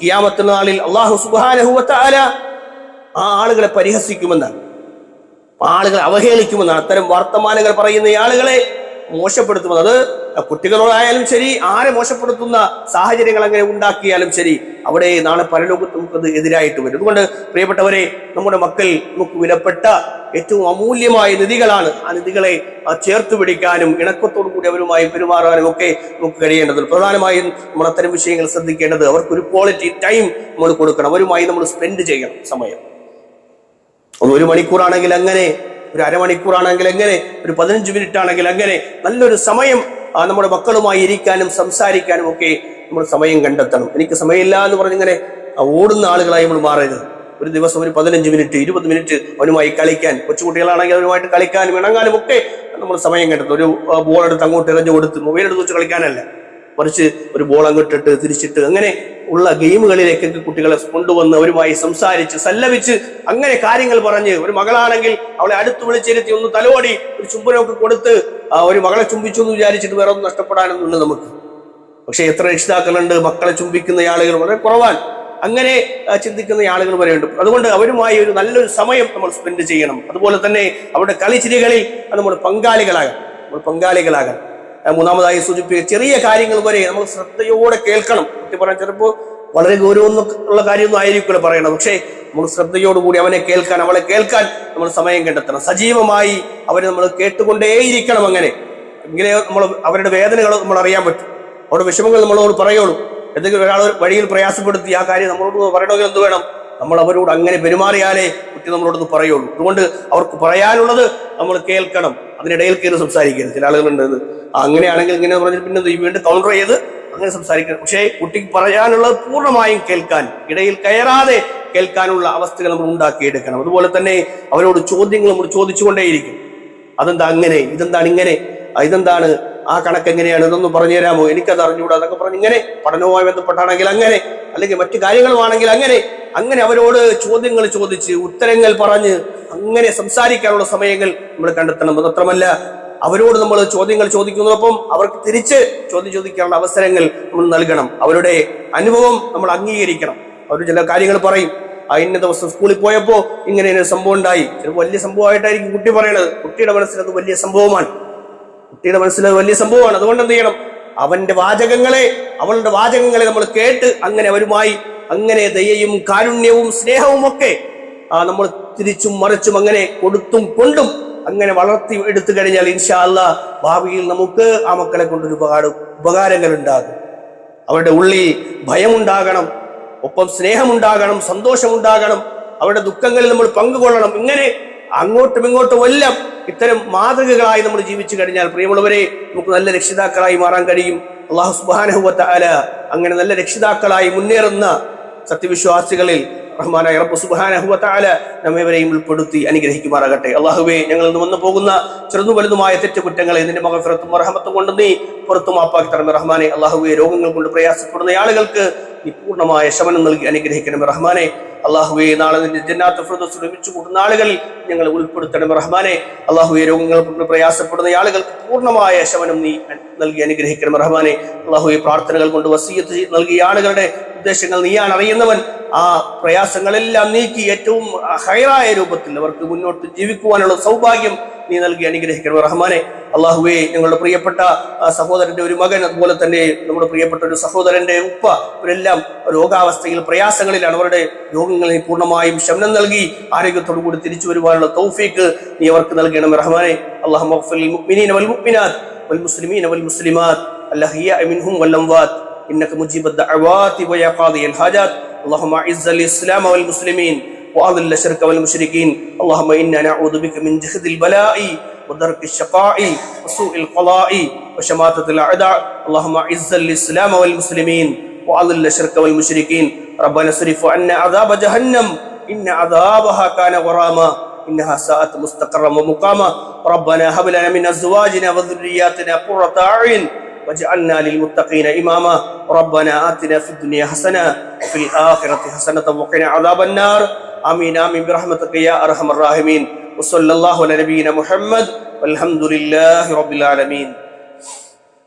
S1: ഖിയാമത്ത് നാളിൽ അല്ലാഹു സുബ്ഹാനഹു വ തആല ആ ആളുകളെ പരിഹസിക്കുമെന്നാണ്, ആളുകളെ അവഹേളിക്കുമെന്നാണ്. അത്തരം വർത്തമാനങ്ങൾ പറയുന്ന ആളുകളെ മോശപ്പെടുത്തുമെന്ന്. അത് കുട്ടികളോടായാലും ശരി, ആരെ മോശപ്പെടുത്തുന്ന സാഹചര്യങ്ങൾ അങ്ങനെ ഉണ്ടാക്കിയാലും ശരി, അവിടെ നാളെ പരലോകത്ത് നമുക്കത് എതിരായിട്ട് വരും. അതുകൊണ്ട് പ്രിയപ്പെട്ടവരെ, നമ്മുടെ മക്കൾ നമുക്ക് വിലപ്പെട്ട ഏറ്റവും അമൂല്യമായ നിധികളാണ്. ആ നിധികളെ ചേർത്ത് പിടിക്കാനും ഇണക്കത്തോടു കൂടി അവരുമായി പെരുമാറാനും ഒക്കെ നമുക്ക് കഴിയേണ്ടത്. പ്രധാനമായും നമ്മൾ അത്തരം വിഷയങ്ങൾ ശ്രദ്ധിക്കേണ്ടത് അവർക്കൊരു ക്വാളിറ്റി ടൈം നമ്മൾ കൊടുക്കണം, അവരുമായി നമ്മൾ സ്പെൻഡ് ചെയ്യണം സമയം. ഒരു മണിക്കൂറാണെങ്കിൽ അങ്ങനെ, ഒരു അരമണിക്കൂറാണെങ്കിൽ എങ്ങനെ, ഒരു 15 മിനിറ്റ് ആണെങ്കിൽ അങ്ങനെ നല്ലൊരു സമയം നമ്മുടെ മക്കളുമായി ഇരിക്കാനും സംസാരിക്കാനും ഒക്കെ നമ്മൾ സമയം കണ്ടെത്തണം. എനിക്ക് സമയമില്ല എന്ന് പറഞ്ഞിങ്ങനെ ഓടുന്ന ആളുകളായി നമ്മൾ മാറരുത്. ഒരു ദിവസം ഒരു 15 മിനിറ്റ് 20 മിനിറ്റ് അവനുമായി കളിക്കാൻ, കൊച്ചുകുട്ടികളാണെങ്കിൽ അവരുമായിട്ട് കളിക്കാനും ഇണങ്ങാനും ഒക്കെ നമ്മൾ സമയം കണ്ടെത്തും. ഒരു ബോൾ എടുത്ത് അങ്ങോട്ട് എറിഞ്ഞു കൊടുത്ത് മൊബൈൽ എടുത്ത് വെച്ച് കളിക്കാനല്ല, മറിച്ച് ഒരു ബോൾ അങ്ങോട്ടിട്ട് തിരിച്ചിട്ട് അങ്ങനെ ഉള്ള ഗെയിമുകളിലേക്കൊക്കെ കുട്ടികളെ കൊണ്ടുവന്ന് അവരുമായി സംസാരിച്ച് സല്ലപിച്ച് അങ്ങനെ കാര്യങ്ങൾ പറഞ്ഞ്, ഒരു മകളാണെങ്കിൽ അവളെ അടുത്ത് വിളിച്ചിരുത്തി ഒന്ന് തലോടി ഒരു ചുംബനമൊക്കെ കൊടുത്ത് ഒരു മകളെ ചുംബിച്ചു എന്ന് വിചാരിച്ചിട്ട് വേറെ ഒന്നും നഷ്ടപ്പെടാനൊന്നുമില്ല നമുക്ക്. പക്ഷെ എത്ര രക്ഷിതാക്കളുണ്ട് മക്കളെ ചുംബിക്കുന്ന ആളുകൾ വളരെ കുറവാൻ, അങ്ങനെ ചിന്തിക്കുന്ന ആളുകൾ വരെയുണ്ട്. അതുകൊണ്ട് അവരുമായി ഒരു നല്ലൊരു സമയം നമ്മൾ സ്പെൻഡ് ചെയ്യണം. അതുപോലെ തന്നെ അവരുടെ കളിച്ചിരികളിൽ നമ്മൾ പങ്കാളികളാകാൻ. മൂന്നാമതായി സൂചിപ്പിക്കുക, ചെറിയ കാര്യങ്ങൾ വരെ നമ്മൾ ശ്രദ്ധയോടെ കേൾക്കണം. കുട്ടി പറയാൻ ചിലപ്പോൾ വളരെ ഗൗരവമുള്ള കാര്യമൊന്നും ആയിരിക്കില്ല പറയണം, പക്ഷേ നമ്മൾ ശ്രദ്ധയോടുകൂടി അവനെ കേൾക്കാൻ, അവളെ കേൾക്കാൻ നമ്മൾ സമയം കണ്ടെത്തണം. സജീവമായി അവരെ നമ്മൾ കേട്ടുകൊണ്ടേയിരിക്കണം. എങ്കിലേ നമ്മൾ അവരുടെ വേദനകൾ നമ്മൾ അറിയാൻ പറ്റും, അവരുടെ വിഷമങ്ങൾ നമ്മളോട് പറയുള്ളൂ. എന്തെങ്കിലും ഒരാൾ വഴിയിൽ പ്രയാസപ്പെടുത്തി ആ കാര്യം നമ്മളോട് പറയണമെങ്കിൽ എന്ത് വേണം? നമ്മൾ അവരോട് അങ്ങനെ പെരുമാറിയാലേ കുട്ടി നമ്മളോടൊന്ന് പറയുള്ളൂ. അതുകൊണ്ട് അവർക്ക് പറയാനുള്ളത് നമ്മൾ കേൾക്കണം, അതിനിടയിൽ കയറി സംസാരിക്കരുത്. ചില ആളുകളുണ്ട് അങ്ങനെയാണെങ്കിൽ ഇങ്ങനെ പറഞ്ഞിട്ട് പിന്നെ വീണ്ടും കൗണ്ടർ ചെയ്ത് അങ്ങനെ സംസാരിക്കണം. പക്ഷേ കുട്ടിക്ക് പറയാനുള്ളത് പൂർണ്ണമായും കേൾക്കാൻ, ഇടയിൽ കയറാതെ കേൾക്കാനുള്ള അവസ്ഥകൾ നമ്മൾ ഉണ്ടാക്കിയെടുക്കണം. അതുപോലെ തന്നെ അവരോട് ചോദ്യങ്ങൾ നമ്മൾ ചോദിച്ചുകൊണ്ടേയിരിക്കും. അതെന്താ അങ്ങനെ, ഇതെന്താണ് ഇങ്ങനെ, ഇതെന്താണ്, ആ കണക്ക് എങ്ങനെയാണ്, ഇതൊന്നും പറഞ്ഞു തരാമോ, എനിക്കത് അറിഞ്ഞുകൂടാ എന്നൊക്കെ പറഞ്ഞ് ഇങ്ങനെ പഠനവുമായി ബന്ധപ്പെട്ടാണെങ്കിൽ അങ്ങനെ, അല്ലെങ്കിൽ മറ്റു കാര്യങ്ങളുമാണെങ്കിൽ അങ്ങനെ അവരോട് ചോദ്യങ്ങൾ ചോദിച്ച് ഉത്തരങ്ങൾ പറഞ്ഞ് അങ്ങനെ സംസാരിക്കാനുള്ള സമയങ്ങൾ നമ്മൾ കണ്ടെത്തണം. മാത്രമല്ല അവരോട് നമ്മൾ ചോദ്യങ്ങൾ ചോദിക്കുന്നതോടൊപ്പം അവർക്ക് തിരിച്ച് ചോദ്യം ചോദിക്കാനുള്ള അവസരങ്ങൾ നമ്മൾ നൽകണം. അവരുടെ അനുഭവം നമ്മൾ അംഗീകരിക്കണം. അവർ ചില കാര്യങ്ങൾ പറയും, ഇന്ന ദിവസം സ്കൂളിൽ പോയപ്പോ ഇങ്ങനെ ഒരു സംഭവം ഉണ്ടായി. ചിലപ്പോൾ വലിയ സംഭവമായിട്ടായിരിക്കും കുട്ടി പറയണത്. കുട്ടിയുടെ മനസ്സിൽ അത് വലിയ സംഭവമാണ്. അതുകൊണ്ട് എന്ത് ചെയ്യണം? അവളുടെ വാചകങ്ങളെ നമ്മൾ കേട്ട് അങ്ങനെ അവരുമായി അങ്ങനെ ദയയും കാരുണ്യവും സ്നേഹവും ഒക്കെ നമ്മൾ തിരിച്ചും മറിച്ചും അങ്ങനെ കൊടുത്തും കൊണ്ടും അങ്ങനെ വളർത്തി എടുത്തു കഴിഞ്ഞാൽ ഇൻഷാ അല്ലാഹ് ഭാവിയിൽ നമുക്ക് ആ മക്കളെ കൊണ്ടൊരു ഉപകാരങ്ങൾ ഉണ്ടാകും. അവരുടെ ഉള്ളിൽ ഭയമുണ്ടാകണം, ഒപ്പം സ്നേഹമുണ്ടാകണം, സന്തോഷമുണ്ടാകണം, അവരുടെ ദുഃഖങ്ങളിൽ നമ്മൾ പങ്കുകൊള്ളണം. ഇങ്ങനെ അങ്ങോട്ടും ഇങ്ങോട്ടും എല്ലാം ഇത്തരം മാതൃകകളായി നമ്മൾ ജീവിച്ചു കഴിഞ്ഞാൽ പ്രിയമുള്ളവരെ നമുക്ക് നല്ല രക്ഷിതാക്കളായി മാറാൻ കഴിയും. അല്ലാഹു സുബ്ഹാനഹു വ തആല അങ്ങനെ നല്ല രക്ഷിതാക്കളായി മുന്നേറുന്ന സത്യവിശ്വാസികളിൽ റഹ്മാനായ റബ്ബ് സുബ്ഹാനഹു വ തആല നമ്മേവരെയും ഉൾപ്പെടുത്തി അനുഗ്രഹിക്കുമാറാകട്ടെ. അല്ലാഹുവേ, ഞങ്ങളിൽ നിന്ന് വന്നു പോകുന്ന ചെറുതും വലുതുമായ തെറ്റുകുറ്റങ്ങളെ നിന്റെ മഗ്ഫിറത്തും റഹ്മത്തും കൊണ്ട് നീ പുറത്തു മാപ്പാക്കി തരണമേ റഹ്മാനെ. അല്ലാഹുവേ, രോഗങ്ങൾ കൊണ്ട് പ്രയാസപ്പെടുന്ന ആളുകൾക്ക് നീ പൂർണ്ണമായ ശമനം നൽകി അനുഗ്രഹിക്കണമേ റഹ്മാനെ. അല്ലാഹുവേ, നാളെ നിന്റെ ജന്നാത്തുൽ ഫിർദൗസിൽ ഒരുമിച്ച് കൂടുന്ന ആളുകളിൽ ഞങ്ങളെ ഉൾപ്പെടുത്തണമേ റഹ്മാനെ. അല്ലാഹുവേ, രോഗങ്ങൾ കൊണ്ട് പ്രയാസപ്പെടുന്ന ആളുകൾക്ക് പൂർണ്ണമായ ശമനം നീ നൽകി അനുഗ്രഹിക്കണമേ റഹ്മാനെ. അല്ലാഹുവേ, പ്രാർത്ഥനകൾ കൊണ്ട് വസിയത്ത് നൽകിയ ആളുകളുടെ ഉദ്ദേശങ്ങൾ നീയാണ് അറിയുന്നവൻ. ആ പ്രയാസങ്ങളെല്ലാം നീക്കി ഏറ്റവും ഹൈറായ രൂപത്തിൽ അവർക്ക് മുന്നോട്ട് ജീവിക്കുവാനുള്ള സൗഭാഗ്യം നീ നൽകി അനുഗ്രഹിക്കണം റഹ്മാനെ. അല്ലാഹുവേ, ഞങ്ങളുടെ പ്രിയപ്പെട്ട സഹോദരന്റെ ഒരു മകൻ, അതുപോലെ തന്നെ നമ്മുടെ പ്രിയപ്പെട്ട ഒരു സഹോദരന്റെ ഉപ്പ, ഇവരെല്ലാം രോഗാവസ്ഥയിൽ പ്രയാസങ്ങളിലാണ്. അവരുടെ രോഗങ്ങളിൽ പൂർണ്ണമായും ശമനം നൽകി ആരോഗ്യത്തോടു കൂടി തിരിച്ചു വരുവാനുള്ള തൗഫീക്ക് നീ അവർക്ക് നൽകണം റഹ്മാനെ. അല്ലാഹുമ്മ ഗ്ഫിർ ലിൽ മുഅ്മിനീന വൽ മുഅ്മിനാത്ത് വൽ മുസ്ലിമീന വൽ മുസ്ലിമാത്ത് അൽഅഹ്യാഇ മിൻഹും വൽ അംവാത്ത് ഇന്നക മുജീബുദ് ദഅവാതി വയാ ഖാദിയൽ ഹാജാത്ത്. اللهم اعز الاسلام والمسلمين واذل الشرك والمشركين. اللهم انا نعوذ بك من جهد البلاء ودرك الشقاء وسوء القضاء وشماتة الاعداء. اللهم اعز الاسلام والمسلمين واذل الشرك والمشركين. ربنا اصرف عنا عذاب جهنم ان عذابها كان غراما انها ساءت مستقرا ومقاما. ربنا هب لنا من ازواجنا وذرياتنا قرة اعين واجعلنا للمتقين إماما. ربنا آتنا في الدنيا حسنة وفي الآخرة حسنة وقنا عذاب النار. آمين آمين برحمتك يا أرحم الراحمين. وصلى الله على نبينا محمد والحمد لله رب العالمين.